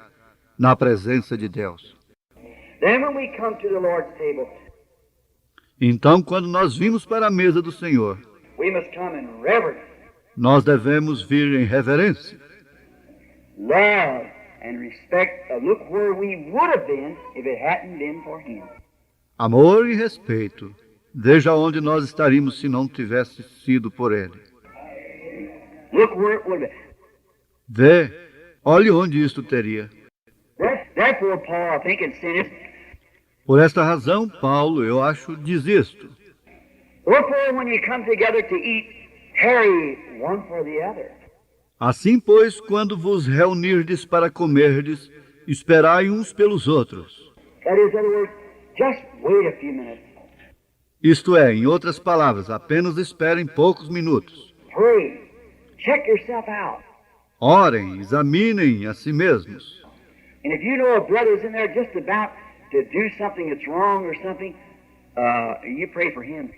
na presença de Deus. Then when we come to the Lord's table, Então, quando nós vimos para a mesa do Senhor, we must come in reverence, nós devemos vir em reverência, love, and respect. Look where we would have been if it hadn't been for Him. amor e respeito. Veja onde nós estaríamos se não tivesse sido por Ele. Look where it would have been. Vê, olhe onde isto teria. Therefore, Paul, I think, in sin, Por esta razão, Paulo, eu acho, diz isto. wherefore, when you come together to eat, tarry one for the other. Assim, pois, quando vos reunirdes para comerdes, esperai uns pelos outros. That is, in other words, just wait a few minutes. Isto é, em outras palavras, apenas esperem poucos minutos. Pray. Check yourself out. Orem, examinem a si mesmos. And if you know a brother's in there just about to do something that's wrong or something, you pray for him.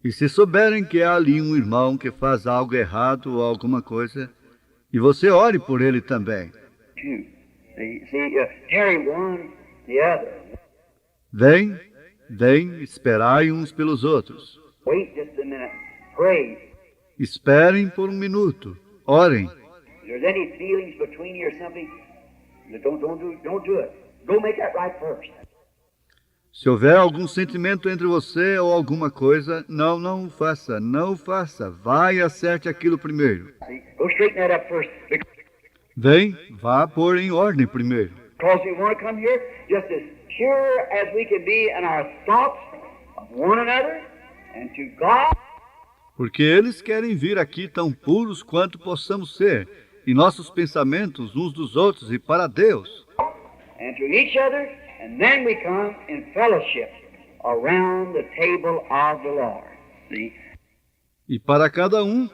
E se souberem que há ali um irmão que faz algo errado ou alguma coisa, e você ore por ele também. Too. Tarry one, the other. Vem, esperai uns pelos outros. Wait just a minute. Pray. Esperem por um minuto. Orem. If there's any feelings between you or something, don't do it. Go make that right first. Se houver algum sentimento entre você ou alguma coisa, não faça. Vai e acerte aquilo primeiro. See? Go straighten that up first. Vá pôr em ordem primeiro. Because we want to come here just as pure as we can be in our thoughts of one another and to God. Porque eles querem vir aqui tão puros quanto possamos ser, em nossos pensamentos uns dos outros e para Deus. And to each other, and then we come in fellowship around the table of the Lord. See? E para cada um.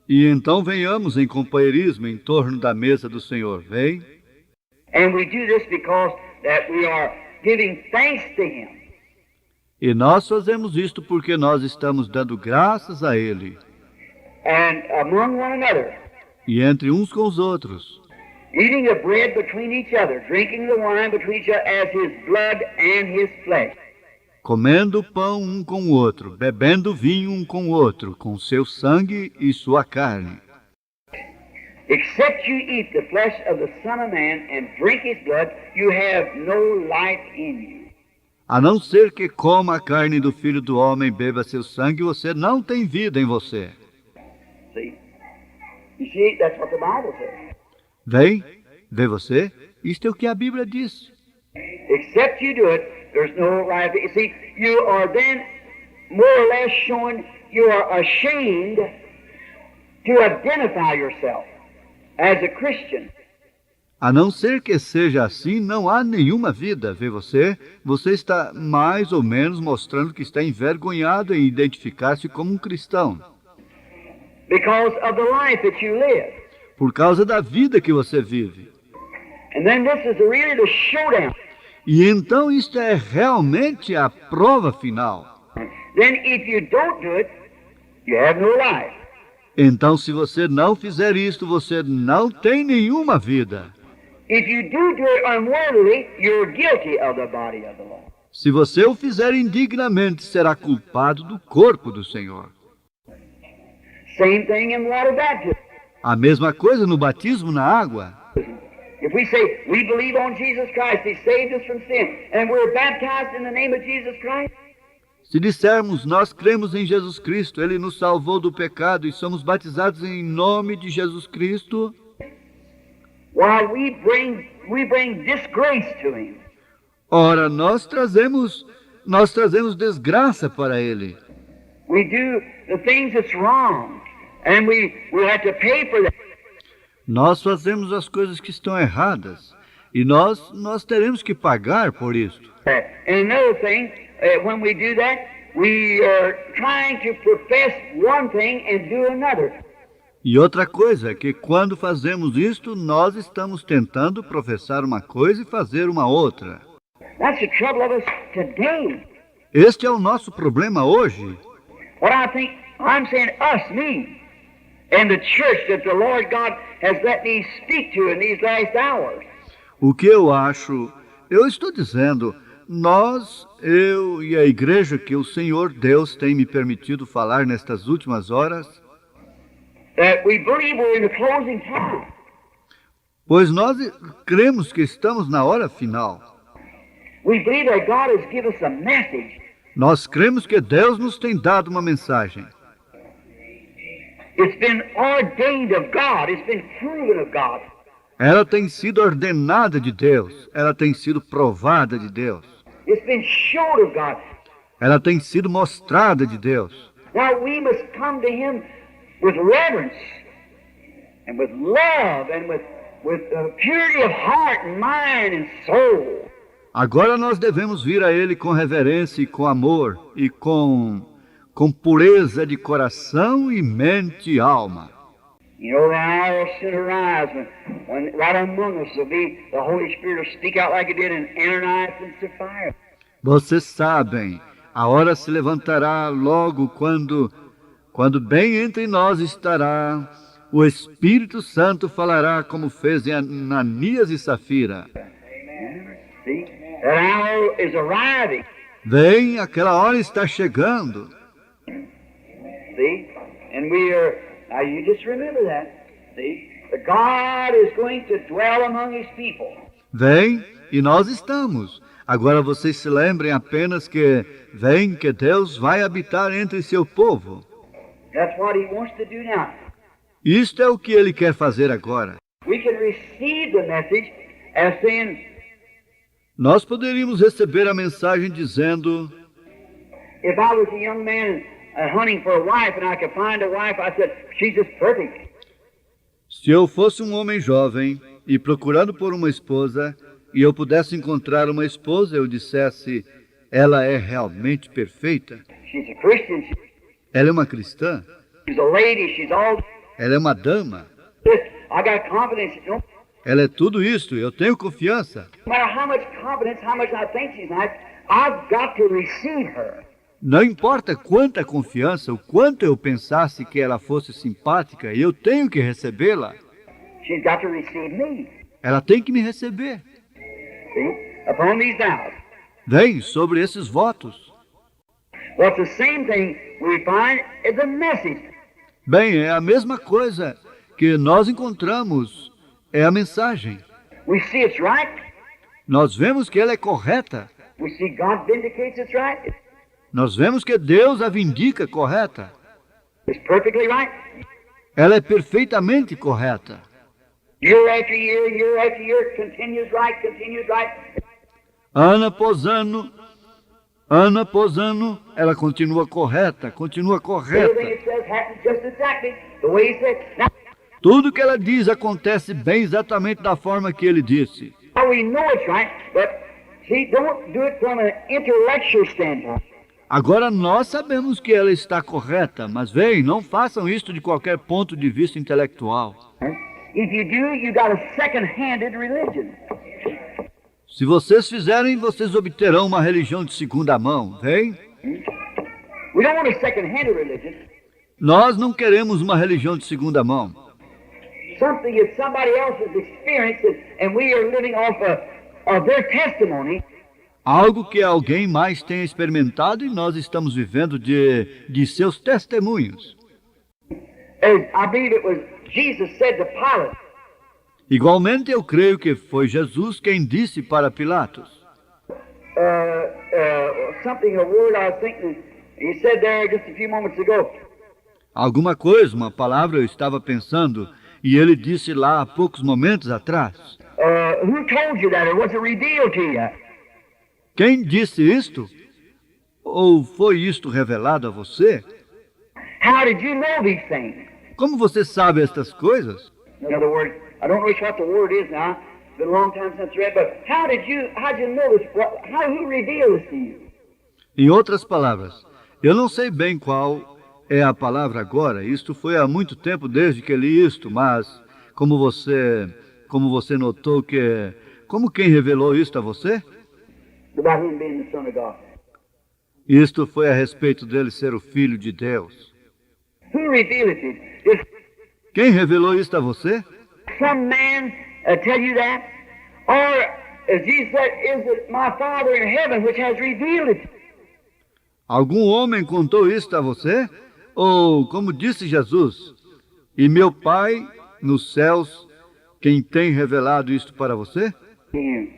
E então venhamos em companheirismo em torno da mesa do Senhor. Vem. And we do this because that we are giving thanks to Him. E nós fazemos isto porque nós estamos dando graças a Ele. And among one another, E entre uns com os outros. eating the bread between each other, drinking the wine between each other as His blood and His flesh. Comendo pão um com o outro, bebendo vinho um com o outro, com seu sangue e sua carne. Except you eat the flesh of the Son of Man and drink His blood, you have no life in you. A não ser que coma a carne do Filho do Homem e beba seu sangue, você não tem vida em você. See? You see, that's what the Bible says. Vê você? Isto é o que a Bíblia diz. Except you do it, there's no life. You see, you are then more or less showing you are ashamed to identify yourself as a Christian. A não ser que seja assim, não há nenhuma vida. Vê você? Você está mais ou menos mostrando que está envergonhado em identificar-se como um cristão. Because of the life that you live. Por causa da vida que você vive. And then this is really the showdown. E então isto é realmente a prova final. Then if you don't do it, you have no life. Então, se você não fizer isto, você não tem nenhuma vida. If you do it unworthily, you're guilty of the body of the Lord. Se você o fizer indignamente, será culpado do corpo do Senhor. Same thing in water baptism. A mesma coisa no batismo na água. If we say we believe on Jesus Christ, He saved us from sin, and we're baptized in the name of Jesus Christ, Se dissermos, nós cremos em Jesus Cristo, Ele nos salvou do pecado e somos batizados em nome de Jesus Cristo, while we bring disgrace to Him. ora, nós trazemos desgraça para Ele. We do the things that's wrong, and we have to pay for that. Nós fazemos as coisas que estão erradas e nós teremos que pagar por isto. And another thing, when we do that, we are trying to profess one thing and do another. E outra coisa é que quando fazemos isto, nós estamos tentando professar uma coisa e fazer uma outra. That's the trouble of us today. Este é o nosso problema hoje. What I think, I'm saying us, me, and the church that the Lord God has let me speak to in these last hours. O que eu acho, eu estou dizendo, nós, eu e a igreja que o Senhor Deus tem me permitido falar nestas últimas horas, That we believe we're in the closing time. pois nós cremos que estamos na hora final. We believe that God has given us a message. Nós cremos que Deus nos tem dado uma mensagem. It's been ordained of God. It's been proven of God. Ela tem sido ordenada de Deus. Ela tem sido provada de Deus. It's been shown of God. Ela tem sido mostrada de Deus. Now we must come to Him with reverence and with love and with purity of heart and mind and soul. Agora nós devemos vir a Ele com reverência e com amor e com pureza de coração e mente e alma. You know, the hour will soon arise when right among us will be the Holy Spirit will speak out like it did in Ananias and Sapphira. Vocês sabem, a hora se levantará logo quando bem entre nós estará, o Espírito Santo falará como fez em Ananias e Safira. See? That hour is arriving. Vem, aquela hora está chegando. See? And we are, now you just remember that. See? That God is going to dwell among His people. Vem, e nós estamos. Agora vocês se lembrem apenas que vem que Deus vai habitar entre seu povo. That's what He wants to do now. Isto é o que Ele quer fazer agora. We can receive the message as saying, Nós poderíamos receber a mensagem dizendo: if I was a young man hunting for a wife and I could find a wife, I said, she's just perfect. se eu fosse um homem jovem e procurando por uma esposa, e eu pudesse encontrar uma esposa, eu dissesse, ela é realmente perfeita. She's a Christian. Ela é uma cristã. She's a lady. She's all Ela é uma dama. this. I got confidence. No Ela é tudo isto. Eu tenho confiança. matter how much confidence, how much I think she's nice, I've got to receive her. Não importa quanta confiança, o quanto eu pensasse que ela fosse simpática, eu tenho que recebê-la. She's got to receive me. Ela tem que me receber. See? Upon these vows. Vem sobre esses votos. Well, it's the same thing we find in the message. Bem, é a mesma coisa que nós encontramos. É a mensagem. We see it's right. Nós vemos que ela é correta. We see God vindicates it's right. Nós vemos que Deus a vindica correta. It's perfectly right. Ela é perfeitamente correta. Year after year, continues right. Ano após ano, ela continua correta. Everything it says happens just exactly the way He said. Now Tudo que ela diz acontece bem exatamente da forma que ele disse. we know it's right, but see, don't do it from an intellectual standpoint. Agora nós sabemos que ela está correta, mas vem, não façam isto de qualquer ponto de vista intelectual. If you do, you got a second-handed religion. Se vocês fizerem, vocês obterão uma religião de segunda mão, vem? We don't want a second-handed religion. Nós não queremos uma religião de segunda mão. Something that somebody else has experienced, and we are living off of their testimony. Algo que alguém mais tenha experimentado e nós estamos vivendo de seus testemunhos. As I believe it was Jesus said to Pilate, Igualmente, eu creio que foi Jesus quem disse para Pilatos. something, a word I was thinking, he said there just a few moments ago. Alguma coisa, uma palavra eu estava pensando, e ele disse lá há poucos momentos atrás. Who told you that, or was it revealed to you? Quem disse isto? Ou foi isto revelado a você? How did you know these things? Como você sabe estas coisas? In other words, I don't know what the word is now. It's been a long time since I read, but how'd you know this? Who revealed this to you? Em outras palavras, eu não sei bem qual é a palavra agora. Isto foi há muito tempo desde que li isto, mas como você notou como quem revelou isto a você? About him being the Son of God. Isto foi a respeito dele ser o Filho de Deus. Who revealed it to you? Did Quem revelou isto a você? some man tell you that? Or, as Jesus said, is it my Father in heaven which has revealed it? Algum homem contou isto a você? Ou, como disse Jesus, e meu Pai nos céus, quem tem revelado isto para você? To you.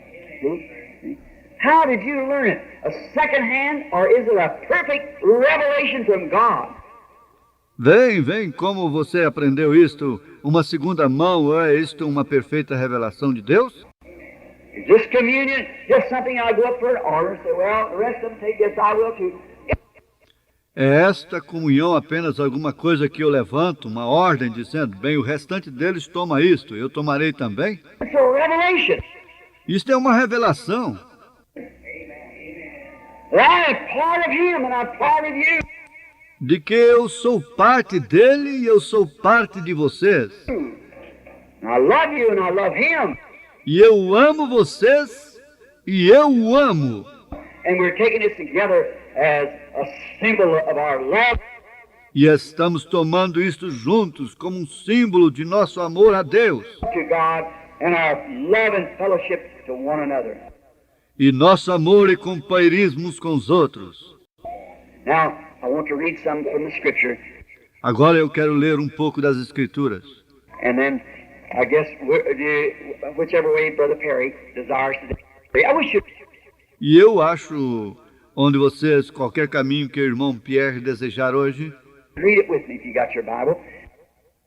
See? How did you learn it? A second hand, or is it a perfect revelation from God? Vem, como você aprendeu isto? Uma segunda mão, ou é isto uma perfeita revelação de Deus? Is this communion just something I go up for an order and say, well, the rest of them take this, I will too? É esta comunhão apenas alguma coisa que eu levanto, uma ordem dizendo, bem, o restante deles toma isto, eu tomarei também? It's a revelation. Isto é uma revelação. That I am part of Him and I'm part of you. De que eu sou parte dele e eu sou parte de vocês. And I love you and I love Him. E eu amo vocês e eu o amo. And we're taking this together as a symbol of our love. E estamos tomando isto juntos como um símbolo de nosso amor a Deus. To God and our love and fellowship to one another. E nosso amor e companheirismo uns com os outros. Now, I want to read some from the Scripture, Agora eu quero ler um pouco das Escrituras. and then I guess whichever way Brother Perry desires to do. I wish you. E eu acho, onde vocês, qualquer caminho que o irmão Pierre desejar hoje, Read it with me if you got your Bible.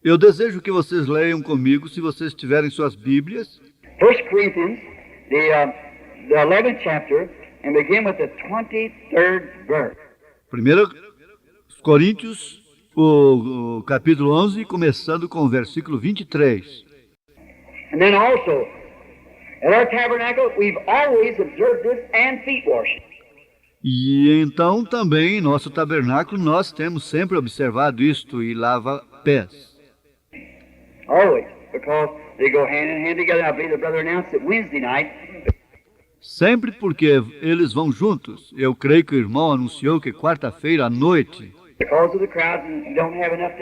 eu desejo que vocês leiam comigo, se vocês tiverem suas Bíblias. 1 Corinthians, the 11th chapter, and begin with the 23rd verse. 1 Coríntios, o capítulo 11, começando com o versículo 23. And then also, at our tabernacle, we've always observed this and feet washing. E então também em nosso tabernáculo nós temos sempre observado isto e lava pés. Always, because they go hand in hand together. I believe the brother announced it Wednesday night. Sempre porque eles vão juntos. Eu creio que o irmão anunciou que quarta-feira à noite, Because of the crowds, and you don't have enough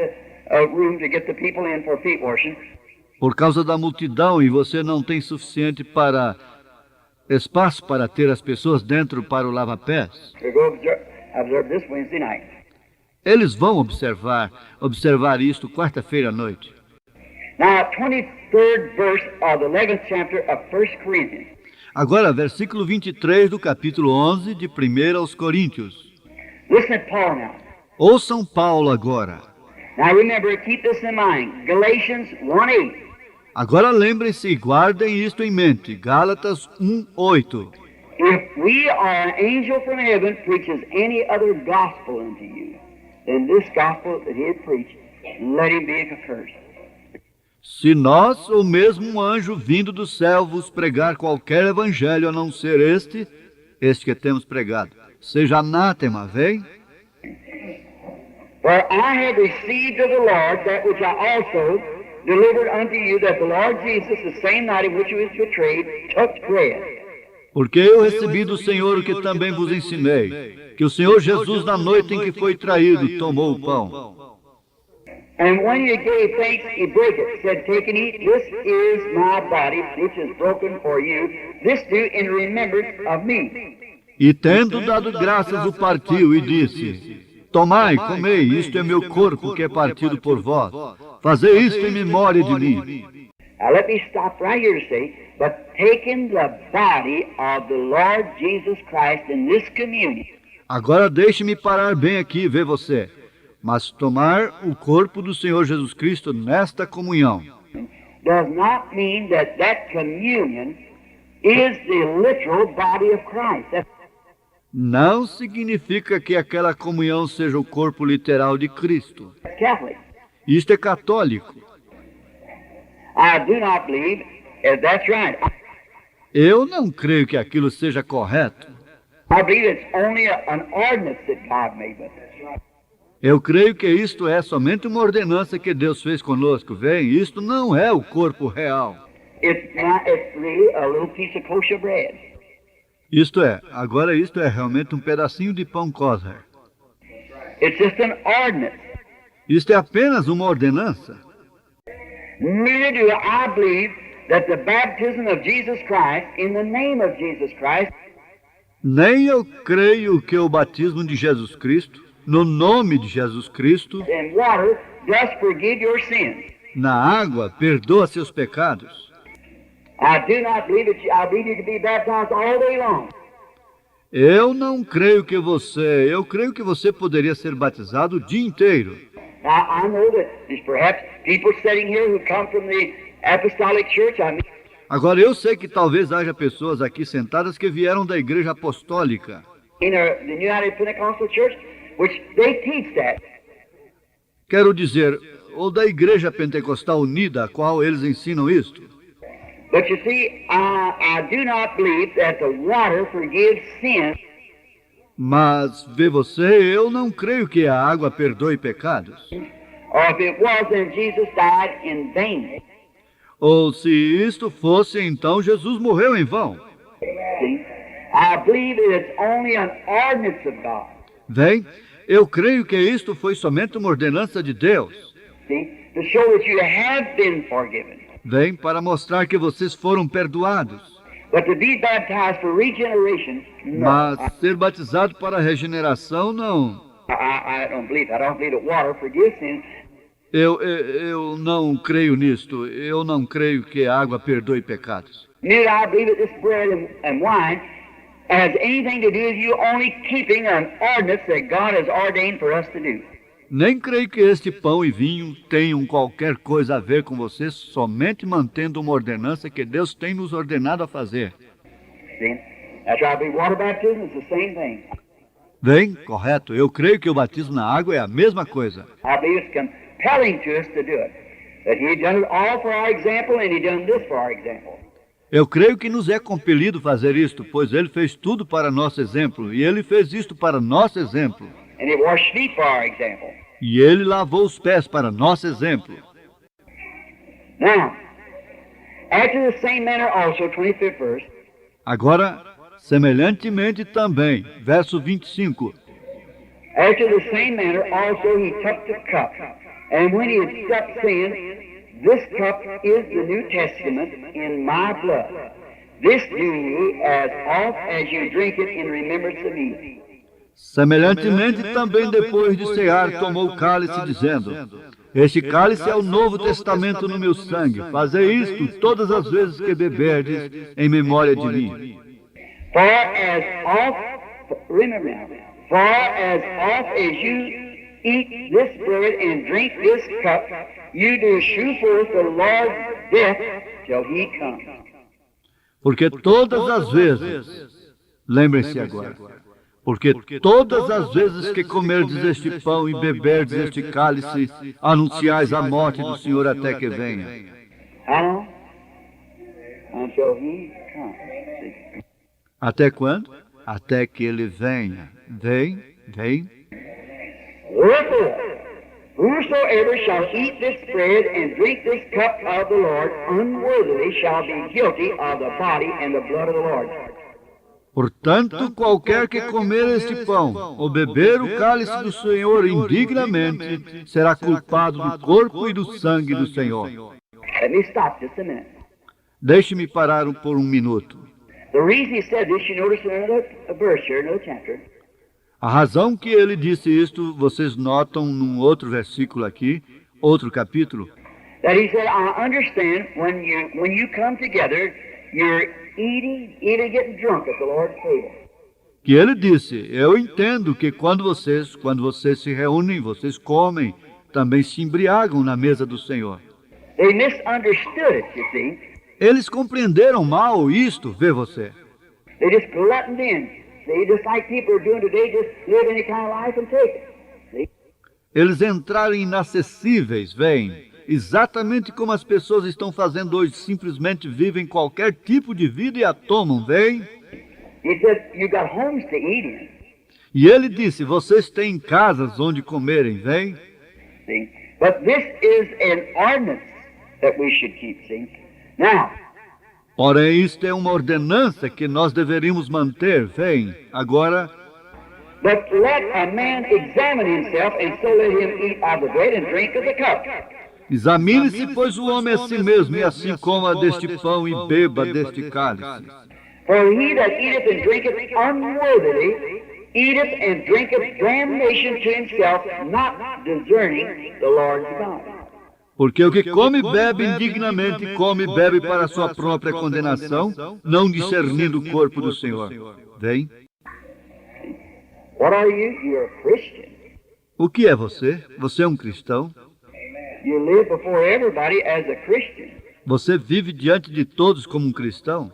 room to get the people in for feet washing. por causa da multidão, e você não tem suficiente espaço para ter as pessoas dentro para o lava-pés. We go observe this Wednesday night. Eles vão observar isto quarta-feira à noite. Now, 23rd verse of the 11th chapter of 1 Corinthians. Agora, versículo 23 do capítulo 11 de 1 aos Coríntios. Listen to Paul now. Ouçam Paulo agora. Now remember, keep this in mind. Galatians 1:8. Agora lembrem-se e guardem isto em mente. Gálatas 1:8. If we are an angel from heaven preaches any other gospel unto you than this gospel that he had preached, let him be accursed. Se nós, ou mesmo um anjo vindo do céu, vos pregar qualquer evangelho a não ser este que temos pregado, seja anátema, vem? For I have received of the Lord that which I also delivered unto you, that the Lord Jesus, the same night in which he was betrayed, took bread. Porque eu recebi do Senhor o que também vos ensinei, que o Senhor Jesus, na noite em que foi traído, tomou o pão. And when he gave thanks, he brake it, said, Take and eat, this is my body, which is broken for you. This do in remembrance of me. E tendo dado graças, o partiu e disse, Tomai, comei, isto é meu corpo que é partido por vós. Fazei isto em memória de mim. Now let me stop right here to say, but taking the body of the Lord Jesus Christ in this communion. Agora deixe-me parar bem aqui e ver você. Mas tomar o corpo do Senhor Jesus Cristo nesta comunhão Does not mean that communion is the literal body of Christ. não significa que aquela comunhão seja o corpo literal de Cristo. That's Catholic. Isto é católico. I do not believe that's right. Eu não creio que aquilo seja correto. I believe it's only an ordinance that God made with us. Eu creio que isto é somente uma ordenança que Deus fez conosco. Vem, isto não é o corpo real. It's really a little piece of kosher bread. Isto é realmente um pedacinho de pão kosher. It's just an ordinance. Isto é apenas uma ordenança. Neither do I believe that the baptism of Jesus Christ, in the name of Jesus Christ, Nem eu creio que o batismo de Jesus Cristo, no nome de Jesus Cristo, in water, does forgive your sins. na água, perdoa seus pecados. I do not believe it. I believe you can be baptized all day long. Eu não creio que eu creio que você poderia ser batizado o dia inteiro. Now, I know that there's perhaps people sitting here who come from the Apostolic Church. Agora, eu sei que talvez haja pessoas aqui sentadas que vieram da Igreja Apostólica, In the United Pentecostal Church, which they teach that. quero dizer, ou da Igreja Pentecostal Unida, a qual eles ensinam isto. But you see, I do not believe that the water forgives sin. Mas, vê você, eu não creio que a água perdoe pecados. Or if it was, then Jesus died in vain. Ou se isto fosse, então Jesus morreu em vão. See? I believe it's only an ordinance of God. Vem, eu creio que isto foi somente uma ordenança de Deus. See? To show that you have been forgiven. Vem para mostrar que vocês foram perdoados. But to be baptized for regeneration, no. Mas ser batizado para a regeneração, não. I don't believe that. I don't believe that water forgives sin. Eu não creio nisto. Eu não creio que a água perdoe pecados. Neither I believe that this bread and wine has anything to do with you only keeping an ordinance that God has ordained for us to do. Nem creio que este pão e vinho tenham qualquer coisa a ver com vocês, somente mantendo uma ordenança que Deus tem nos ordenado a fazer. See? That's why I believe water baptism is the same thing. Bem, correto. Eu creio que o batismo na água é a mesma coisa. I believe it's compelling to us to do it. That He done it all for our example, and He done this for our example. Eu creio que nos é compelido fazer isto, pois Ele fez tudo para nosso exemplo, e Ele fez isto para nosso exemplo. And He washed feet for our example. E Ele lavou os pés para nosso exemplo. Now, after the same manner also, 25th verse, Agora, semelhantemente também, verso 25. after the same manner also He took the cup, and when He had supped, saying, This cup is the New Testament in my blood. This do ye as oft as you drink it in remembrance of me. Semelhantemente também depois de cear, tomou o cálice, dizendo, Este cálice é o Novo Testamento no meu sangue. Fazei isto todas as vezes que beberdes em memória de mim. For as oft, remember now, for as oft as you eat this bread and drink this cup, you do shew forth the Lord's death till He come. Porque todas as vezes, lembrem-se agora, porque todas as vezes que comerdes este pão e beberdes este cálice, anunciais a morte do Senhor até que venha. How long? Until He comes. See? Até quando? Até que Ele venha. Vem. Wherefore, whosoever shall eat this bread and drink this cup of the Lord unworthily shall be guilty of the body and the blood of the Lord. Portanto, qualquer que comer este pão ou beber o cálice do Senhor indignamente será culpado do corpo e do sangue do Senhor. Let me stop just a minute. Deixe-me parar por um minuto. The reason he said this, you notice in another verse here, another chapter. A razão que ele disse isto, vocês notam num outro versículo aqui, outro capítulo, That he said, I understand when you come together, you're eating, either getting drunk at the Lord's table. que ele disse, eu entendo que quando vocês se reúnem, vocês comem, também se embriagam na mesa do Senhor. They misunderstood it, you see. Eles compreenderam mal isto, vê você. They just gluttoned in. See, just like people are doing today, just live any kind of life and take it. See? Eles entraram inacessíveis, vem. exatamente como as pessoas estão fazendo hoje, simplesmente vivem qualquer tipo de vida e a tomam, veem? He said, you got homes to eat in. E ele disse, vocês têm casas onde comerem, veem? See? But this is an ordinance that we should keep, see? Now, Porém, isto é uma ordenança que nós deveríamos manter, veem? Agora, but let a man examine himself, and so let him eat of the bread and drink of the cup. examine-se, pois, o homem a si mesmo, e assim coma deste pão e beba deste cálice. For he that eateth and drinketh unworthily eateth and drinketh damnation to himself, not discerning the Lord's body. Porque o que come e bebe indignamente, come e bebe para a sua própria condenação, não discernindo o corpo do Senhor. Vem? What are you? You're a Christian. O que é você? Você é um cristão? You live before everybody as a Christian. Você vive diante de todos como um cristão?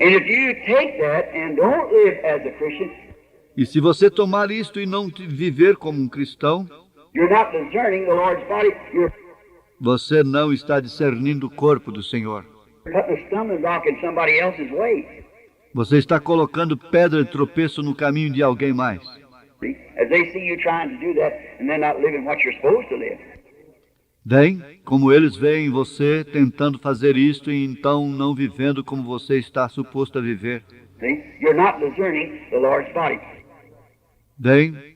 And if you take that and don't live as a Christian, E se você tomar isto e não viver como um cristão, you're not discerning the Lord's body. You're você não está discernindo o corpo do Senhor. putting a stumbling block in somebody else's way. Você está colocando pedra de tropeço no caminho de alguém mais. See? As they see you trying to do that and they're not living what you're supposed to live. Vem, como eles veem você tentando fazer isto e então não vivendo como você está suposto a viver. See? You're not discerning the Lord's body. Vem,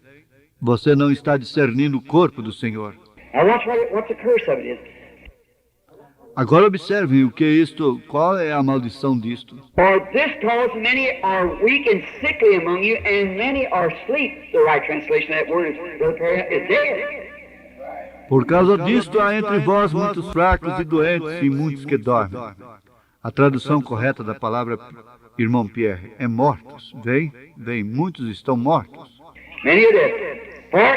você não está discernindo o corpo do Senhor. Now what's the curse of it is? Agora observem o que é isto, qual é a maldição disto. For this cause many are weak and sickly among you, and many are asleep. The right translation of that word is dead. Por causa disto há entre vós muitos fracos e doentes e muitos que dormem. A tradução correta da palavra, irmão Pierre, é mortos. Vem, muitos estão mortos. Many are dead. For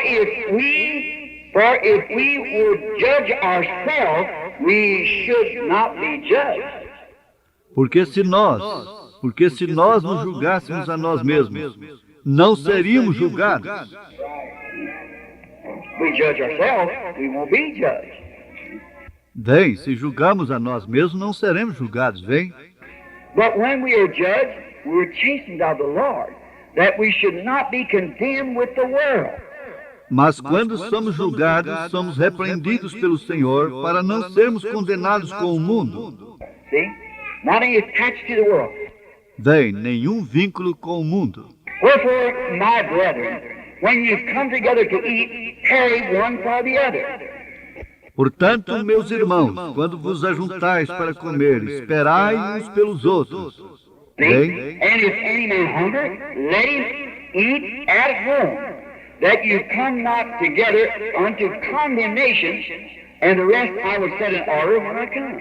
if we would judge ourselves, we should not be judged. Porque se nós nos julgássemos a nós mesmos, não seríamos julgados. We judge ourselves, we won't be judged. Vem, se julgarmos a nós mesmos, não seremos julgados, vem? But when we are judged, we are chastened of the Lord, that we should not be condemned with the world. Mas quando somos julgados, somos repreendidos pelo Senhor para não sermos condenados com o mundo. See? Not any attached to the world. Vem, nenhum vínculo com o mundo. Wherefore, my brethren, when you come together to eat, tarry one for the other. Portanto, meus irmãos, quando vos ajuntais para comer, esperai uns pelos outros. See? Vem? And if any man hunger, let him eat at home, that you come not together unto condemnation, and the rest I will set in order when I come.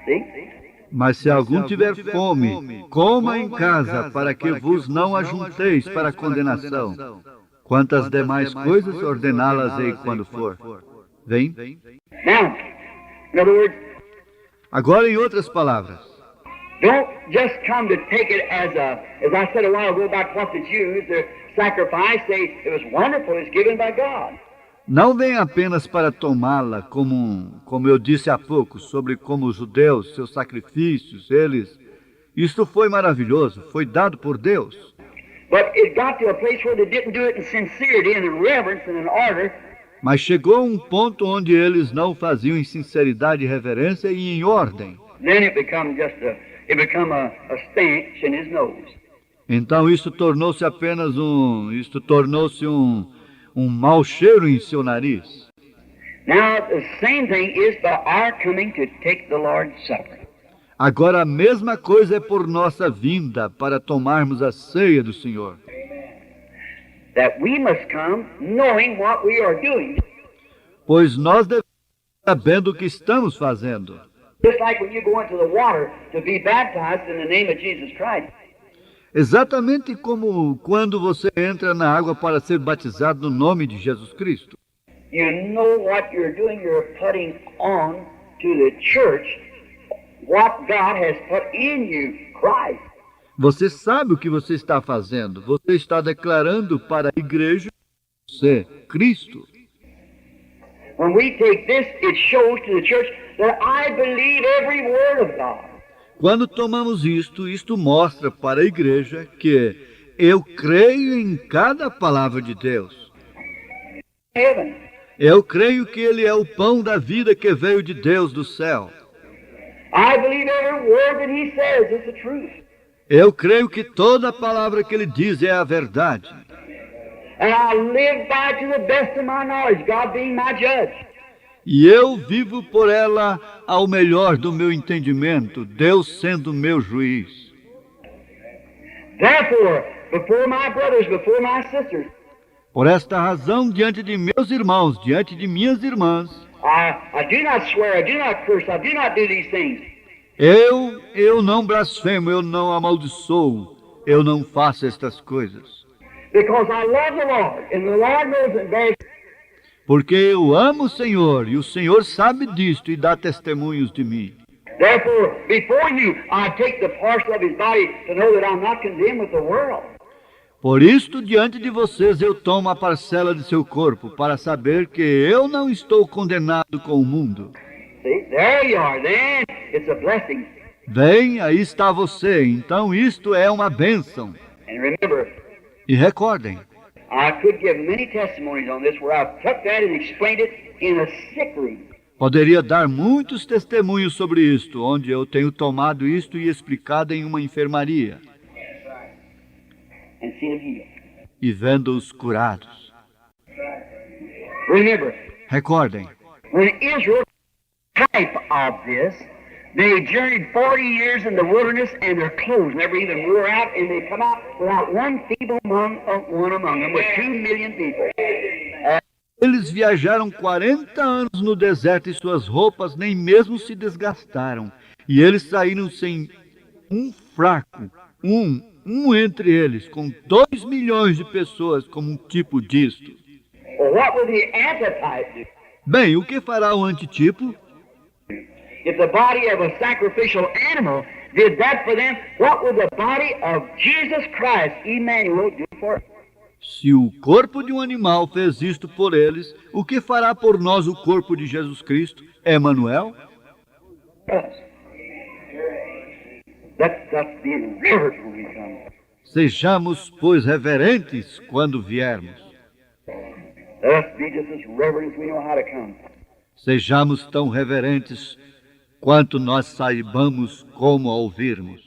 See? Mas se algum tiver fome, coma em casa, para que vos não ajunteis para condenação. Quantas demais coisas ordená-las-ei quando for. Vem? Now, in other words, Agora, em outras palavras, don't just come to take it as I said a while ago about what the Jews, their sacrifice, it was wonderful, it's given by God. não vem apenas para tomá-la como eu disse há pouco, sobre como os judeus, seus sacrifícios, isto foi maravilhoso, foi dado por Deus. But it got to a place where they didn't do it in sincerity and in reverence and in order. Mas chegou um ponto onde eles não o faziam em sinceridade, reverência e em ordem. Then it become a stench in his nose. Então isso tornou-se um mau cheiro em seu nariz. Now the same thing is by our coming to take the Lord's Supper. Agora a mesma coisa é por nossa vinda para tomarmos a ceia do Senhor. That we must come knowing what we are doing. Pois nós devemos sabendo o que estamos fazendo. Just like when you go into the water to be baptized in the name of Jesus Christ. Exatamente como quando você entra na água para ser batizado no nome de Jesus Cristo. You know what you're doing. You're putting on to the church what God has put in you, Christ. Você sabe o que você está fazendo. Você está declarando para a igreja você, Cristo. When we take this, it shows to the church that I believe every word of God. Quando tomamos isto mostra para a igreja que eu creio em cada palavra de Deus. Heaven. Eu creio que Ele é o pão da vida que veio de Deus do céu. I believe every word that He says is the truth. Eu creio que toda a palavra que Ele diz é a verdade. And I live by to the best of my knowledge, God being my judge. E eu vivo por ela ao melhor do meu entendimento, Deus sendo meu juiz. Therefore, before my brothers, before my sisters, Por esta razão, diante de meus irmãos, diante de minhas irmãs, I do not swear, I do not curse, I do not do these things. eu não blasfemo, eu não amaldiçoo, eu não faço estas coisas. Because I love the Lord, and the Lord knows it very. Porque eu amo o Senhor, e o Senhor sabe disto e dá testemunhos de mim. Therefore, before you, I take the parcel of His body to know that I'm not condemned with the world. Por isto, diante de vocês, eu tomo a parcela de seu corpo, para saber que eu não estou condenado com o mundo. See, there you are. Then it's a blessing. Bem, aí está você, então isto é uma bênção. And remember, E recordem, I could give many testimonies on this where I've took that and explained it in a sick room. poderia dar muitos testemunhos sobre isto, onde eu tenho tomado isto e explicado em uma enfermaria, And seen Him healed. e vendo-os curados. Remember, Recordem, when Israel, type of this, they journeyed 40 years in the wilderness and their clothes never even wore out, and they come out without one feeble one among them with 2 million people. eles viajaram 40 anos no deserto e suas roupas nem mesmo se desgastaram. E eles saíram sem um fraco, um entre eles, com 2 milhões de pessoas como um tipo disto. Well, what will the antitype do? Bem, o que fará o antitipo? If the body of a sacrificial animal did that for them, what will the body of Jesus Christ, Emmanuel, do for us? Se o corpo de um animal fez isto por eles, o que fará por nós o corpo de Jesus Cristo, Emanuel? Let's be reverent when we come. Sejamos, pois, reverentes quando viermos. Let us be just as reverent as we know how to come. Sejamos tão reverentes quanto nós saibamos como ouvirmos.